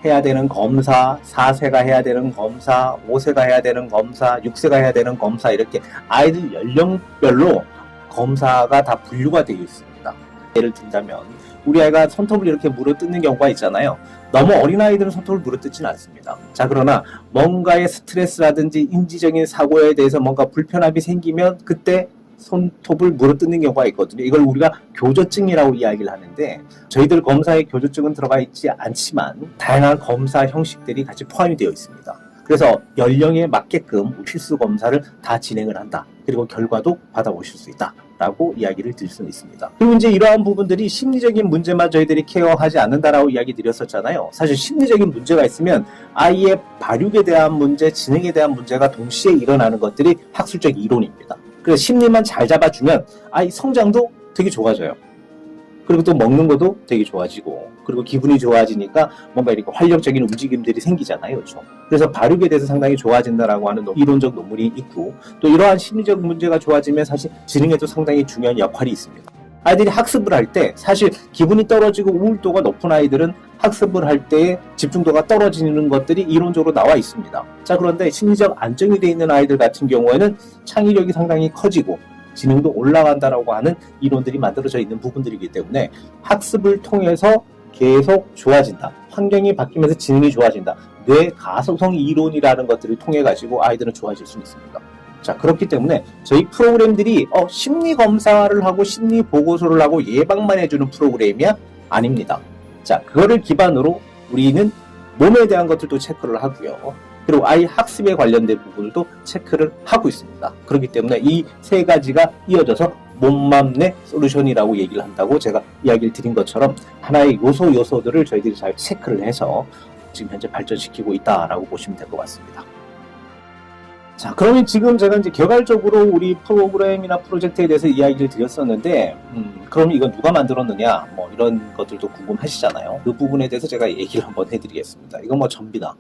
해야 되는 검사, 4세가 해야 되는 검사, 5세가 해야 되는 검사, 6세가 해야 되는 검사 이렇게 아이들 연령별로 검사가 다 분류가 되어 있습니다. 예를 든다면 우리 아이가 손톱을 이렇게 물어뜯는 경우가 있잖아요. 너무 어린아이들은 손톱을 물어뜯지는 않습니다. 자, 그러나 뭔가의 스트레스라든지 인지적인 사고에 대해서 뭔가 불편함이 생기면 그때 손톱을 물어뜯는 경우가 있거든요. 이걸 우리가 교조증이라고 이야기를 하는데 저희들 검사에 교조증은 들어가 있지 않지만 다양한 검사 형식들이 같이 포함이 되어 있습니다. 그래서 연령에 맞게끔 필수 검사를 다 진행을 한다 그리고 결과도 받아오실 수 있다 라고 이야기를 드릴 수는 있습니다. 그리고 이제 이러한 부분들이 심리적인 문제만 저희들이 케어하지 않는다라고 이야기 드렸었잖아요. 사실 심리적인 문제가 있으면 아이의 발육에 대한 문제, 지능에 대한 문제가 동시에 일어나는 것들이 학술적 이론입니다. 그래서 심리만 잘 잡아주면 아이 성장도 되게 좋아져요. 그리고 또 먹는 것도 되게 좋아지고, 그리고 기분이 좋아지니까 뭔가 이렇게 활력적인 움직임들이 생기잖아요. 그렇죠? 그래서 발육에 대해서 상당히 좋아진다라고 하는 이론적 논문이 있고, 또 이러한 심리적 문제가 좋아지면 사실 지능에도 상당히 중요한 역할이 있습니다. 아이들이 학습을 할 때 사실 기분이 떨어지고 우울도가 높은 아이들은 학습을 할 때 집중도가 떨어지는 것들이 이론적으로 나와 있습니다. 자, 그런데 심리적 안정이 되어 있는 아이들 같은 경우에는 창의력이 상당히 커지고 지능도 올라간다라고 하는 이론들이 만들어져 있는 부분들이기 때문에 학습을 통해서 계속 좋아진다. 환경이 바뀌면서 지능이 좋아진다. 뇌 가소성 이론이라는 것들을 통해 가지고 아이들은 좋아질 수 있습니다. 자, 그렇기 때문에 저희 프로그램들이 심리 검사를 하고 심리 보고서를 하고 예방만 해주는 프로그램이야? 아닙니다. 자, 그거를 기반으로 우리는 몸에 대한 것들도 체크를 하고요. 그리고 아이 학습에 관련된 부분도 체크를 하고 있습니다. 그렇기 때문에 이 세 가지가 이어져서 몸맘내 솔루션이라고 얘기를 한다고 제가 이야기를 드린 것처럼 하나의 요소들을 저희들이 잘 체크를 해서 지금 현재 발전시키고 있다라고 보시면 될 것 같습니다. 자, 그러면 지금 제가 이제 개괄적으로 우리 프로그램이나 프로젝트에 대해서 이야기를 드렸었는데, 그럼 이건 누가 만들었느냐, 뭐 이런 것들도 궁금하시잖아요. 그 부분에 대해서 제가 얘기를 한번 해드리겠습니다. 이건 뭐 전비나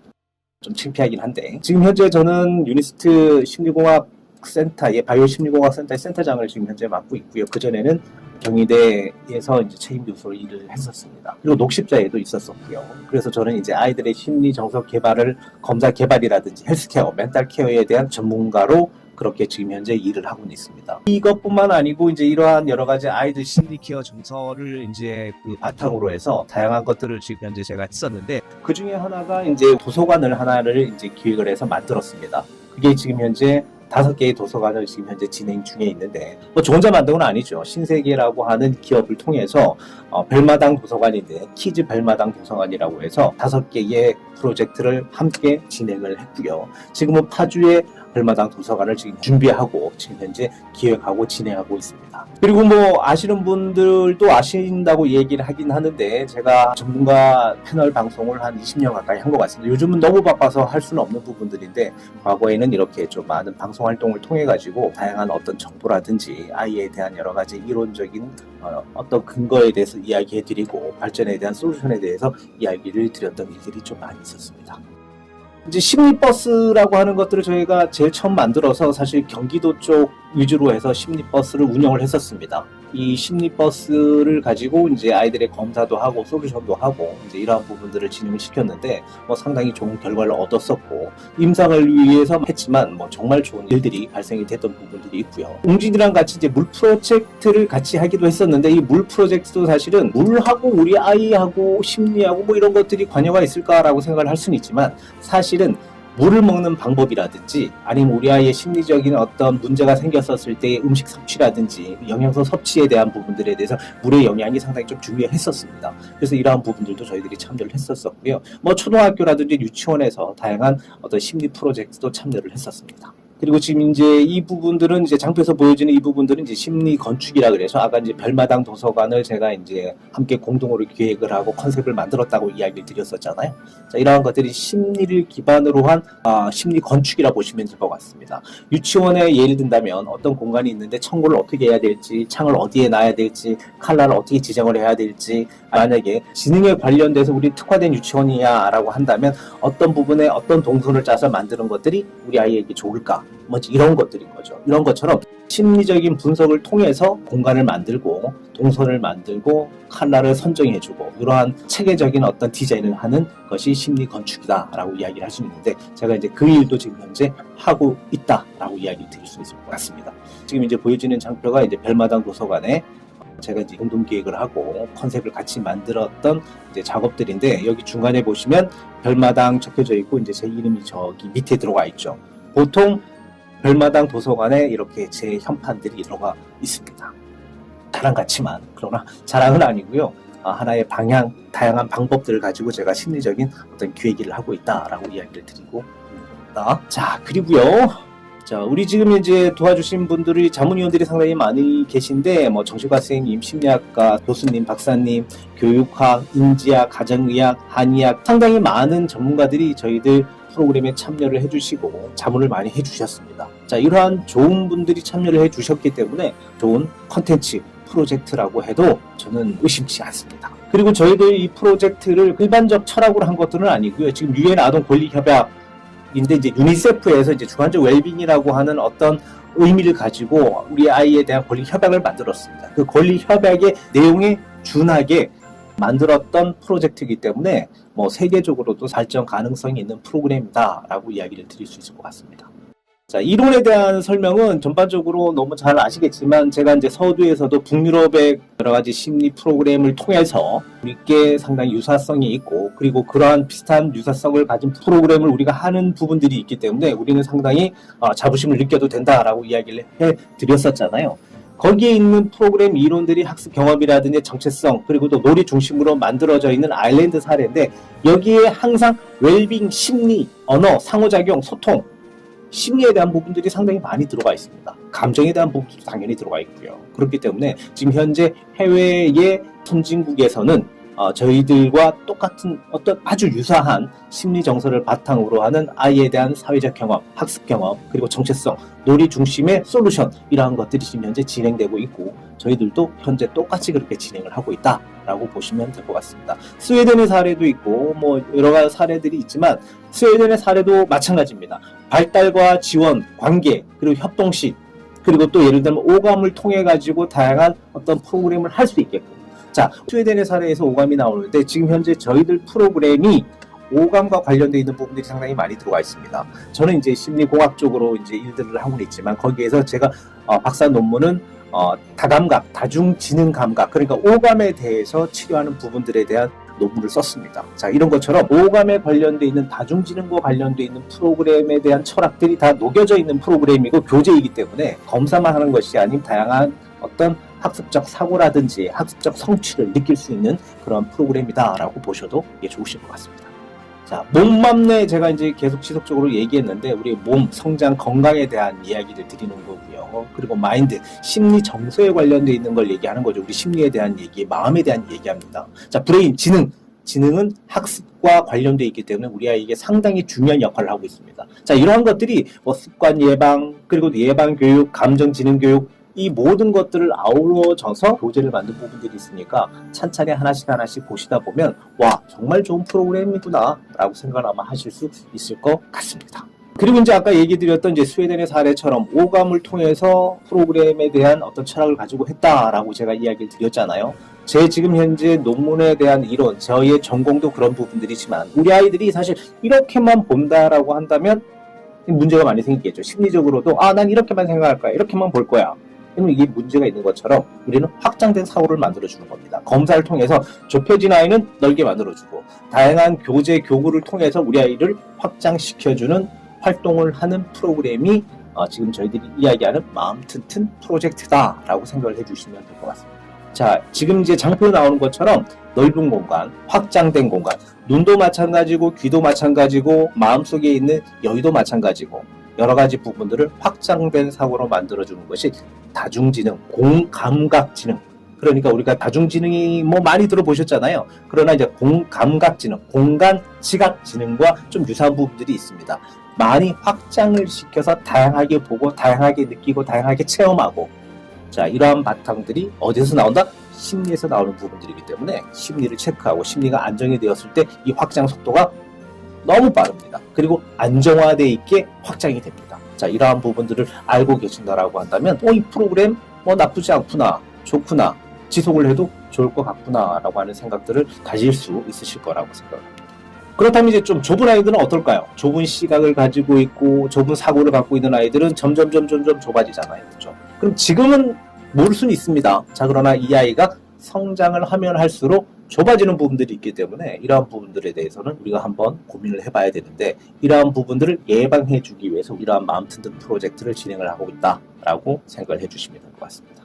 좀 창피하긴 한데, 지금 현재 저는 유니스트 심리공학 센터의 바이오 심리공학 센터의 센터장을 지금 현재 맡고 있고요. 그전에는 경희대에서 이제 책임 교수로 일을 했었습니다. 그리고 녹십자에도 있었었고요. 그래서 저는 이제 아이들의 심리 정서 개발을 검사 개발이라든지 헬스케어, 멘탈 케어에 대한 전문가로 그렇게 지금 현재 일을 하고 있습니다. 이것뿐만 아니고 이제 이러한 여러 가지 아이들 심리 케어 정서를 이제 그 바탕으로 해서 다양한 것들을 지금 현재 제가 했었는데, 그 중에 하나가 이제 도서관을 하나를 이제 기획을 해서 만들었습니다. 그게 지금 현재 5개의 도서관을 지금 현재 진행 중에 있는데, 뭐 저 혼자 만든 건 아니죠. 신세계라고 하는 기업을 통해서 별마당 도서관인데 키즈 별마당 도서관이라고 해서 5개의 프로젝트를 함께 진행을 했고요. 지금은 파주에 별마당 도서관을 지금 준비하고 지금 현재 기획하고 진행하고 있습니다. 그리고 뭐 아시는 분들도 아신다고 얘기를 하긴 하는데, 제가 전문가 패널 방송을 한 20년 가까이 한 것 같습니다. 요즘은 너무 바빠서 할 수는 없는 부분들인데, 과거에는 이렇게 좀 많은 방송 활동을 통해 가지고 다양한 어떤 정보라든지 아이에 대한 여러 가지 이론적인 어떤 근거에 대해서 이야기해드리고 발전에 대한 솔루션에 대해서 이야기를 드렸던 일들이 좀 많이 있었습니다. 이제 심리버스라고 하는 것들을 저희가 제일 처음 만들어서 사실 경기도 쪽 위주로 해서 심리버스를 운영을 했었습니다. 이 심리버스를 가지고 이제 아이들의 검사도 하고 솔루션도 하고 이제 이러한 부분들을 진행을 시켰는데, 뭐 상당히 좋은 결과를 얻었었고, 임상을 위해서 했지만 뭐 정말 좋은 일들이 발생이 됐던 부분들이 있고요. 웅진이랑 같이 이제 물 프로젝트를 같이 하기도 했었는데, 이 물 프로젝트도 사실은 물하고 우리 아이하고 심리하고 뭐 이런 것들이 관여가 있을까라고 생각을 할 수는 있지만, 사실은 물을 먹는 방법이라든지 아니면 우리 아이의 심리적인 어떤 문제가 생겼었을 때의 음식 섭취라든지 영양소 섭취에 대한 부분들에 대해서 물의 영향이 상당히 좀 중요했었습니다. 그래서 이러한 부분들도 저희들이 참여를 했었고요. 뭐 초등학교라든지 유치원에서 다양한 어떤 심리 프로젝트도 참여를 했었습니다. 그리고 지금 이제 이 부분들은 이제 장표에서 보여지는 이 부분들은 이제 심리 건축이라 그래서 아까 이제 별마당 도서관을 제가 이제 함께 공동으로 기획을 하고 컨셉을 만들었다고 이야기를 드렸었잖아요. 자, 이러한 것들이 심리를 기반으로 한 심리 건축이라 보시면 될 것 같습니다. 유치원에 예를 든다면 어떤 공간이 있는데 청구를 어떻게 해야 될지, 창을 어디에 놔야 될지, 칸라를 어떻게 지정을 해야 될지, 만약에 지능에 관련돼서 우리 특화된 유치원이야라고 한다면 어떤 부분에 어떤 동선을 짜서 만드는 것들이 우리 아이에게 좋을까? 뭐지 이런 것들인 거죠. 이런 것처럼 심리적인 분석을 통해서 공간을 만들고 동선을 만들고 칸라를 선정해주고 이러한 체계적인 어떤 디자인을 하는 것이 심리 건축이다라고 이야기를 할 수 있는데, 제가 이제 그 일도 지금 현재 하고 있다라고 이야기를 드릴 수 있을 것 같습니다. 지금 이제 보여지는 장표가 이제 별마당 도서관에 제가 이제 공동 기획을 하고 컨셉을 같이 만들었던 이제 작업들인데, 여기 중간에 보시면 별마당 적혀져 있고 이제 제 이름이 저기 밑에 들어가 있죠. 보통 별마당 도서관에 이렇게 제 현판들이 들어가 있습니다. 자랑 같지만, 그러나 자랑은 아니고요. 하나의 방향, 다양한 방법들을 가지고 제가 심리적인 어떤 기획을 하고 있다라고 이야기를 드리고 있습니다. 자, 그리고요. 자, 우리 지금 이제 도와주신 분들이 자문위원들이 상당히 많이 계신데, 뭐 정신과 선생님, 심리학과 교수님, 박사님, 교육학, 인지학, 가정의학, 한의학 상당히 많은 전문가들이 저희들 프로그램에 참여를 해주시고 자문을 많이 해주셨습니다. 자, 이러한 좋은 분들이 참여를 해주셨기 때문에 좋은 컨텐츠 프로젝트라고 해도 저는 의심치 않습니다. 그리고 저희들 이 프로젝트를 일반적 철학으로 한 것들은 아니고요. 지금 유엔 아동 권리 협약 인데 이제 유니세프에서 이제 주관적 웰빙이라고 하는 어떤 의미를 가지고 우리 아이에 대한 권리 협약을 만들었습니다. 그 권리 협약의 내용에 준하게 만들었던 프로젝트이기 때문에 뭐 세계적으로도 발전 가능성이 있는 프로그램이다라고 이야기를 드릴 수 있을 것 같습니다. 자, 이론에 대한 설명은 전반적으로 너무 잘 아시겠지만 제가 이제 서두에서도 북유럽의 여러 가지 심리 프로그램을 통해서 우리께 상당히 유사성이 있고 그리고 그러한 비슷한 유사성을 가진 프로그램을 우리가 하는 부분들이 있기 때문에 우리는 상당히 자부심을 느껴도 된다라고 이야기를 해드렸었잖아요. 거기에 있는 프로그램 이론들이 학습 경험이라든지 정체성 그리고 또 놀이 중심으로 만들어져 있는 아일랜드 사례인데 여기에 항상 웰빙, 심리, 언어, 상호작용, 소통 심리에 대한 부분들이 상당히 많이 들어가 있습니다. 감정에 대한 부분도 당연히 들어가 있고요. 그렇기 때문에 지금 현재 해외의 선진국에서는 저희들과 똑같은 어떤 아주 유사한 심리 정서를 바탕으로 하는 아이에 대한 사회적 경험, 학습 경험, 그리고 정체성, 놀이 중심의 솔루션 이러한 것들이 지금 현재 진행되고 있고 저희들도 현재 똑같이 그렇게 진행을 하고 있다라고 보시면 될 것 같습니다. 스웨덴의 사례도 있고 뭐 여러 가지 사례들이 있지만 스웨덴의 사례도 마찬가지입니다. 발달과 지원, 관계, 그리고 협동식, 그리고 또 예를 들면 오감을 통해 가지고 다양한 어떤 프로그램을 할 수 있게끔. 자, 스웨덴의 사례에서 오감이 나오는데 지금 현재 저희들 프로그램이 오감과 관련되어 있는 부분들이 상당히 많이 들어가 있습니다. 저는 이제 심리공학 쪽으로 이제 일들을 하고 있지만 거기에서 제가 박사 논문은 다감각, 다중지능 감각, 그러니까 오감에 대해서 치료하는 부분들에 대한 논문을 썼습니다. 자, 이런 것처럼 오감에 관련되어 있는 다중지능과 관련되어 있는 프로그램에 대한 철학들이 다 녹여져 있는 프로그램이고 교재이기 때문에 검사만 하는 것이 아닌 다양한 어떤 학습적 사고라든지 학습적 성취를 느낄 수 있는 그런 프로그램이다라고 보셔도 이게 좋으실 것 같습니다. 자, 몸맘내 제가 이제 계속 지속적으로 얘기했는데 우리 몸, 성장, 건강에 대한 이야기를 드리는 거고요. 그리고 마인드, 심리 정서에 관련되어 있는 걸 얘기하는 거죠. 우리 심리에 대한 얘기, 마음에 대한 얘기합니다. 자, 브레인, 지능은 학습과 관련되어 있기 때문에 우리 아이에게 상당히 중요한 역할을 하고 있습니다. 자, 이러한 것들이 뭐 습관 예방, 그리고 예방 교육, 감정 지능 교육 이 모든 것들을 아우러져서 교재를 만든 부분들이 있으니까 찬찬히 하나씩 보시다 보면 와 정말 좋은 프로그램이구나 라고 생각을 아마 하실 수 있을 것 같습니다. 그리고 이제 아까 얘기 드렸던 이제 스웨덴의 사례처럼 오감을 통해서 프로그램에 대한 어떤 철학을 가지고 했다라고 제가 이야기를 드렸잖아요. 제 지금 현재 논문에 대한 이론, 저희의 전공도 그런 부분들이지만 우리 아이들이 사실 이렇게만 본다라고 한다면 문제가 많이 생기겠죠. 심리적으로도 난 이렇게만 생각할 거야. 이렇게만 볼 거야. 이게 문제가 있는 것처럼 우리는 확장된 사고를 만들어주는 겁니다. 검사를 통해서 좁혀진 아이는 넓게 만들어주고 다양한 교재, 교구를 통해서 우리 아이를 확장시켜주는 활동을 하는 프로그램이 지금 저희들이 이야기하는 마음 튼튼 프로젝트다라고 생각을 해주시면 될 것 같습니다. 자, 지금 이제 장표에 나오는 것처럼 넓은 공간, 확장된 공간, 눈도 마찬가지고 귀도 마찬가지고 마음속에 있는 여유도 마찬가지고 여러 가지 부분들을 확장된 사고로 만들어주는 것이 다중지능, 공감각지능. 그러니까 우리가 다중지능이 뭐 많이 들어보셨잖아요. 그러나 이제 공감각지능, 공간지각지능과 좀 유사한 부분들이 있습니다. 많이 확장을 시켜서 다양하게 보고, 다양하게 느끼고, 다양하게 체험하고. 자, 이러한 바탕들이 어디서 나온다? 심리에서 나오는 부분들이기 때문에 심리를 체크하고 심리가 안정이 되었을 때 이 확장 속도가 너무 빠릅니다. 그리고 안정화되어 있게 확장이 됩니다. 자, 이러한 부분들을 알고 계신다라고 한다면 이 프로그램 나쁘지 않구나, 좋구나, 지속을 해도 좋을 것 같구나 라고 하는 생각들을 가질 수 있으실 거라고 생각합니다. 그렇다면 이제 좀 좁은 아이들은 어떨까요? 좁은 시각을 가지고 있고 좁은 사고를 갖고 있는 아이들은 점점 좁아지잖아요. 그렇죠? 그럼 지금은 모를 수는 있습니다. 자, 그러나 이 아이가 성장을 하면 할수록 좁아지는 부분들이 있기 때문에 이러한 부분들에 대해서는 우리가 한번 고민을 해봐야 되는데 이러한 부분들을 예방해주기 위해서 이러한 마음 튼튼 프로젝트를 진행을 하고 있다라고 생각을 해주시면 될 것 같습니다.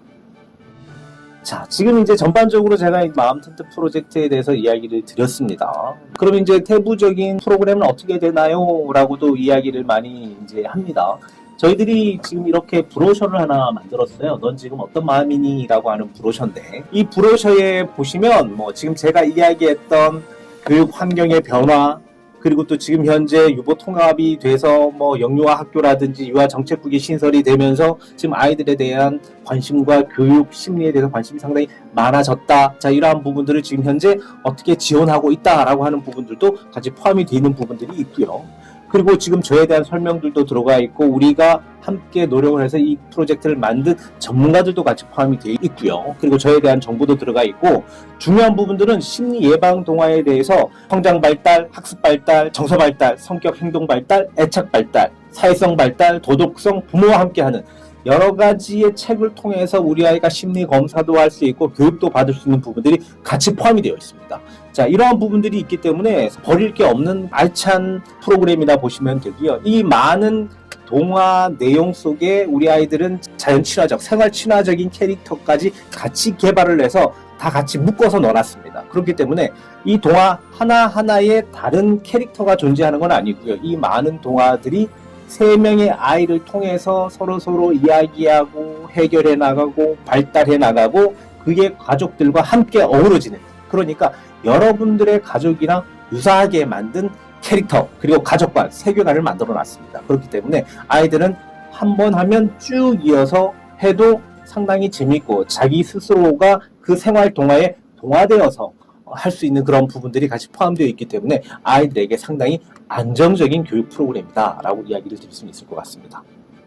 자, 지금 이제 전반적으로 제가 마음 튼튼 프로젝트에 대해서 이야기를 드렸습니다. 그럼 이제 세부적인 프로그램은 어떻게 되나요? 라고도 이야기를 많이 이제 합니다. 저희들이 지금 이렇게 브로셔를 하나 만들었어요. 넌 지금 어떤 마음이니? 라고 하는 브로셔인데, 이 브로셔에 보시면 뭐 지금 제가 이야기했던 교육 환경의 변화, 그리고 또 지금 현재 유보 통합이 돼서 뭐 영유아 학교라든지 유아 정책국이 신설이 되면서 지금 아이들에 대한 관심과 교육 심리에 대해서 관심이 상당히 많아졌다. 자, 이러한 부분들을 지금 현재 어떻게 지원하고 있다라고 하는 부분들도 같이 포함이 되어 있는 부분들이 있고요. 그리고 지금 저에 대한 설명들도 들어가 있고, 우리가 함께 노력을 해서 이 프로젝트를 만든 전문가들도 같이 포함이 되어 있고요. 그리고 저에 대한 정보도 들어가 있고, 중요한 부분들은 심리 예방 동화에 대해서 성장 발달, 학습 발달, 정서 발달, 성격 행동 발달, 애착 발달, 사회성 발달, 도덕성, 부모와 함께하는 여러 가지의 책을 통해서 우리 아이가 심리 검사도 할 수 있고 교육도 받을 수 있는 부분들이 같이 포함이 되어 있습니다. 자, 이러한 부분들이 있기 때문에 버릴 게 없는 알찬 프로그램이라 보시면 되고요. 이 많은 동화 내용 속에 우리 아이들은 자연 친화적, 생활 친화적인 캐릭터까지 같이 개발을 해서 다 같이 묶어서 넣어놨습니다. 그렇기 때문에 이 동화 하나하나에 다른 캐릭터가 존재하는 건 아니고요. 이 많은 동화들이 3명의 아이를 통해서 서로 이야기하고 해결해 나가고 발달해 나가고, 그게 가족들과 함께 어우러지는, 그러니까 여러분들의 가족이랑 유사하게 만든 캐릭터, 그리고 가족관, 세계관을 만들어 놨습니다. 그렇기 때문에 아이들은 한 번 하면 쭉 이어서 해도 상당히 재밌고 자기 스스로가 그 생활 동화에 동화되어서 할 수 있는 그런 부분들이 같이 포함되어 있기 때문에 아이들에게 상당히 안정적인 교육 프로그램이다 라고 이야기를 드릴 수 있을 것 같습니다.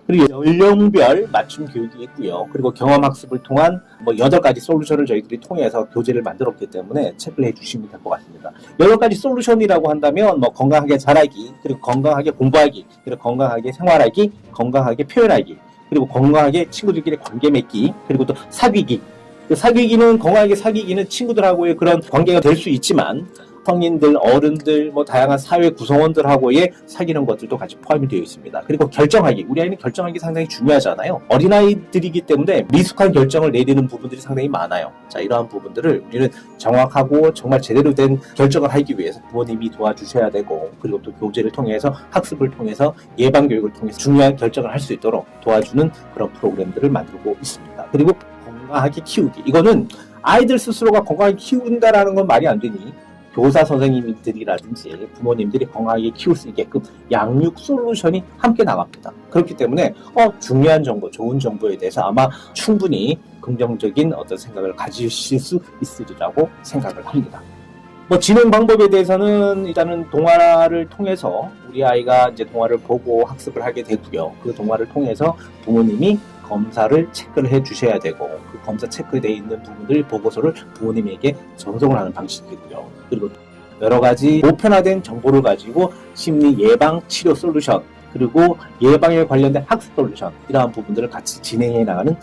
그리고 연령별 맞춤 교육이 있고요. 그리고 경험학습을 통한 8가지 솔루션을 저희들이 통해서 교재를 만들었기 때문에 체크를 해주시면 될 것 같습니다. 8가지 솔루션이라고 한다면 건강하게 자라기, 그리고 건강하게 공부하기, 그리고 건강하게 생활하기, 건강하게 표현하기, 그리고 건강하게 친구들끼리 관계 맺기, 그리고 또 사귀기. 사귀기는, 건강하게 사귀기는 친구들하고의 그런 관계가 될 수 있지만 성인들, 어른들, 다양한 사회 구성원들하고의 사귀는 것들도 같이 포함이 되어 있습니다. 그리고 결정하기. 우리 아이는 결정하기 상당히 중요하잖아요. 어린아이들이기 때문에 미숙한 결정을 내리는 부분들이 상당히 많아요. 자, 이러한 부분들을 우리는 정확하고 정말 제대로 된 결정을 하기 위해서 부모님이 도와주셔야 되고, 그리고 또 교재를 통해서 학습을 통해서 예방교육을 통해서 중요한 결정을 할 수 있도록 도와주는 그런 프로그램들을 만들고 있습니다. 그리고 건강하게 키우기. 이거는 아이들 스스로가 건강하게 키운다라는 건 말이 안 되니 교사 선생님들이라든지 부모님들이 건강하게 키울 수 있게끔 양육 솔루션이 함께 나갑니다. 그렇기 때문에 중요한 정보, 좋은 정보에 대해서 아마 충분히 긍정적인 어떤 생각을 가지실 수 있으리라고 생각을 합니다. 진행 방법에 대해서는 일단은 동화를 통해서 우리 아이가 이제 동화를 보고 학습을 하게 되고요. 그 동화를 통해서 부모님이 검사를 체크를 해 주셔야 되고, 그 검사 체크되어 있는 부분들 보고서를 부모님에게 전송을 하는 방식이고요. 그리고 여러 가지 보편화된 정보를 가지고 심리 예방 치료 솔루션, 그리고 예방에 관련된 학습 솔루션, 이러한 부분들을 같이 진행해 나가는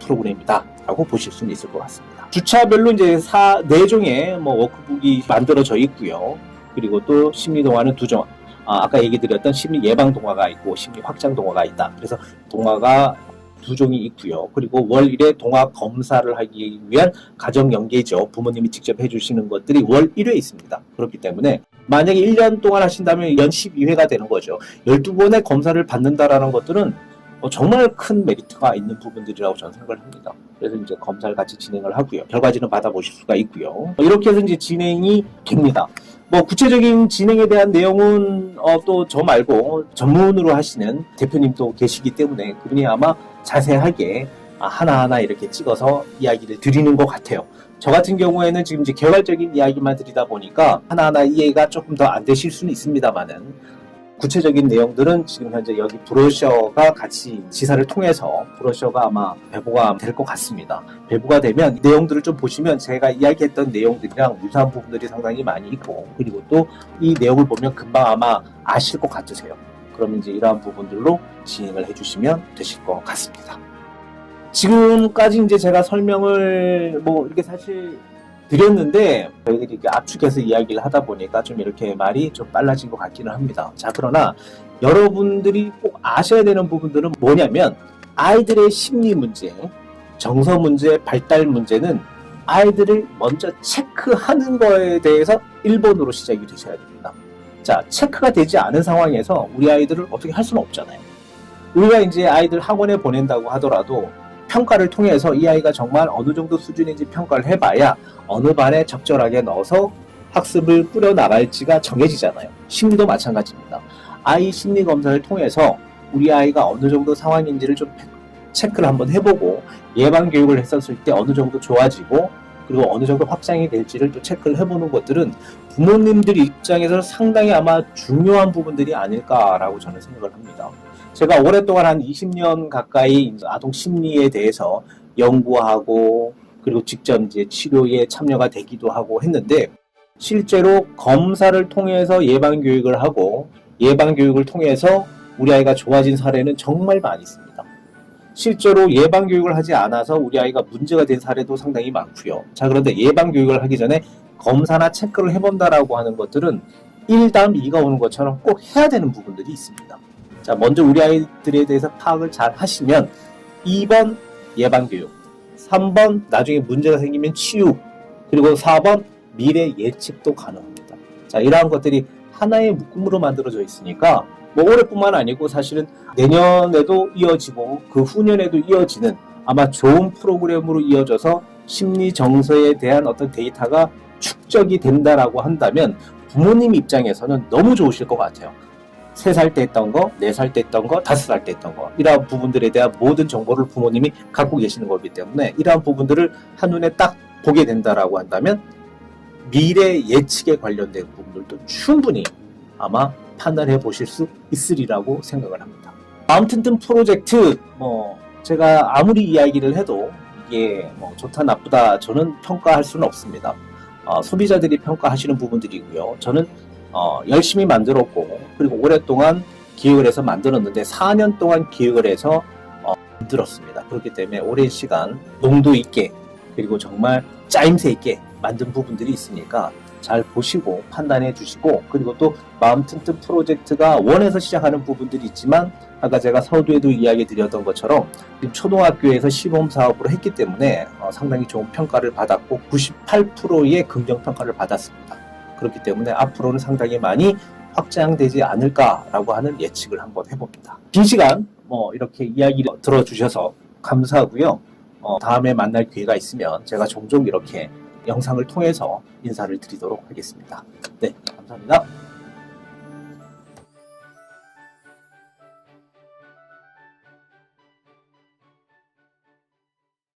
프로그램이다 라고 보실 수는 있을 것 같습니다. 주차별로 이제 4종의 워크북이 만들어져 있고요. 그리고 또 심리 동화는 2종. 아까 얘기 드렸던 심리 예방 동화가 있고 심리 확장 동화가 있다. 그래서 동화가 2종이 있고요. 그리고 월 1회 동화 검사를 하기 위한 가정 연계죠. 부모님이 직접 해주시는 것들이 월 1회 있습니다. 그렇기 때문에 만약에 1년 동안 하신다면 연 12회가 되는 거죠. 12번의 검사를 받는다라는 것들은 정말 큰 메리트가 있는 부분들이라고 저는 생각을 합니다. 그래서 이제 검사를 같이 진행을 하고요. 결과지는 받아보실 수가 있고요. 이렇게 해서 이제 진행이 됩니다. 구체적인 진행에 대한 내용은 또 저 말고 전문으로 하시는 대표님도 계시기 때문에 그분이 아마 자세하게 하나하나 이렇게 찍어서 이야기를 드리는 것 같아요. 저 같은 경우에는 지금 이제 개괄적인 이야기만 드리다 보니까 하나하나 이해가 조금 더 안 되실 수는 있습니다만은, 구체적인 내용들은 지금 현재 여기 브로셔가 같이 지사를 통해서 브로셔가 아마 배부가 될 것 같습니다. 배부가 되면 내용들을 좀 보시면 제가 이야기했던 내용들이랑 유사한 부분들이 상당히 많이 있고, 그리고 또 이 내용을 보면 금방 아마 아실 것 같으세요. 그러면 이제 이러한 부분들로 진행을 해주시면 되실 것 같습니다. 지금까지 이제 제가 설명을 이렇게 사실 드렸는데 저희들이 이렇게 압축해서 이야기를 하다 보니까 좀 이렇게 말이 좀 빨라진 것 같기는 합니다. 자, 그러나 여러분들이 꼭 아셔야 되는 부분들은 뭐냐면, 아이들의 심리 문제, 정서 문제, 발달 문제는 아이들을 먼저 체크하는 거에 대해서 1번으로 시작이 되셔야 됩니다. 자, 체크가 되지 않은 상황에서 우리 아이들을 어떻게 할 수는 없잖아요. 우리가 이제 아이들 학원에 보낸다고 하더라도 평가를 통해서 이 아이가 정말 어느 정도 수준인지 평가를 해봐야 어느 반에 적절하게 넣어서 학습을 꾸려나갈지가 정해지잖아요. 심리도 마찬가지입니다. 아이 심리 검사를 통해서 우리 아이가 어느 정도 상황인지를 좀 체크를 한번 해보고 예방 교육을 했었을 때 어느 정도 좋아지고 그리고 어느 정도 확장이 될지를 또 체크를 해보는 것들은 부모님들 입장에서 상당히 아마 중요한 부분들이 아닐까라고 저는 생각을 합니다. 제가 오랫동안 한 20년 가까이 아동 심리에 대해서 연구하고 그리고 직접 이제 치료에 참여가 되기도 하고 했는데 실제로 검사를 통해서 예방 교육을 하고 예방 교육을 통해서 우리 아이가 좋아진 사례는 정말 많이 있습니다. 실제로 예방 교육을 하지 않아서 우리 아이가 문제가 된 사례도 상당히 많고요. 자, 그런데 예방 교육을 하기 전에 검사나 체크를 해본다라고 하는 것들은 1다음 2가 오는 것처럼 꼭 해야 되는 부분들이 있습니다. 자, 먼저 우리 아이들에 대해서 파악을 잘 하시면 2번 예방 교육, 3번 나중에 문제가 생기면 치유, 그리고 4번 미래 예측도 가능합니다. 자, 이러한 것들이 하나의 묶음으로 만들어져 있으니까 뭐 올해뿐만 아니고 사실은 내년에도 이어지고 그 후년에도 이어지는 아마 좋은 프로그램으로 이어져서 심리 정서에 대한 어떤 데이터가 축적이 된다라고 한다면 부모님 입장에서는 너무 좋으실 것 같아요. 3살 때 했던 거, 4살 때 했던 거, 5살 때 했던 거 이러한 부분들에 대한 모든 정보를 부모님이 갖고 계시는 거기 때문에 이러한 부분들을 한눈에 딱 보게 된다라고 한다면 미래 예측에 관련된 부분들도 충분히 아마 판단해 보실 수 있으리라고 생각을 합니다. 마음 튼튼 프로젝트 제가 아무리 이야기를 해도 이게 좋다 나쁘다 저는 평가할 수는 없습니다. 소비자들이 평가하시는 부분들이고요. 저는 열심히 만들었고 그리고 오랫동안 기획을 해서 만들었는데 4년 동안 기획을 해서 만들었습니다. 그렇기 때문에 오랜 시간 농도 있게 그리고 정말 짜임새 있게 만든 부분들이 있으니까 잘 보시고 판단해 주시고 그리고 또 마음 튼튼 프로젝트가 원에서 시작하는 부분들이 있지만 아까 제가 서두에도 이야기 드렸던 것처럼 초등학교에서 시범 사업으로 했기 때문에 상당히 좋은 평가를 받았고 98%의 긍정 평가를 받았습니다. 그렇기 때문에 앞으로는 상당히 많이 확장되지 않을까라고 하는 예측을 한번 해봅니다. 긴 시간 이렇게 이야기를 들어주셔서 감사하고요. 다음에 만날 기회가 있으면 제가 종종 이렇게 영상을 통해서 인사를 드리도록 하겠습니다. 네, 감사합니다.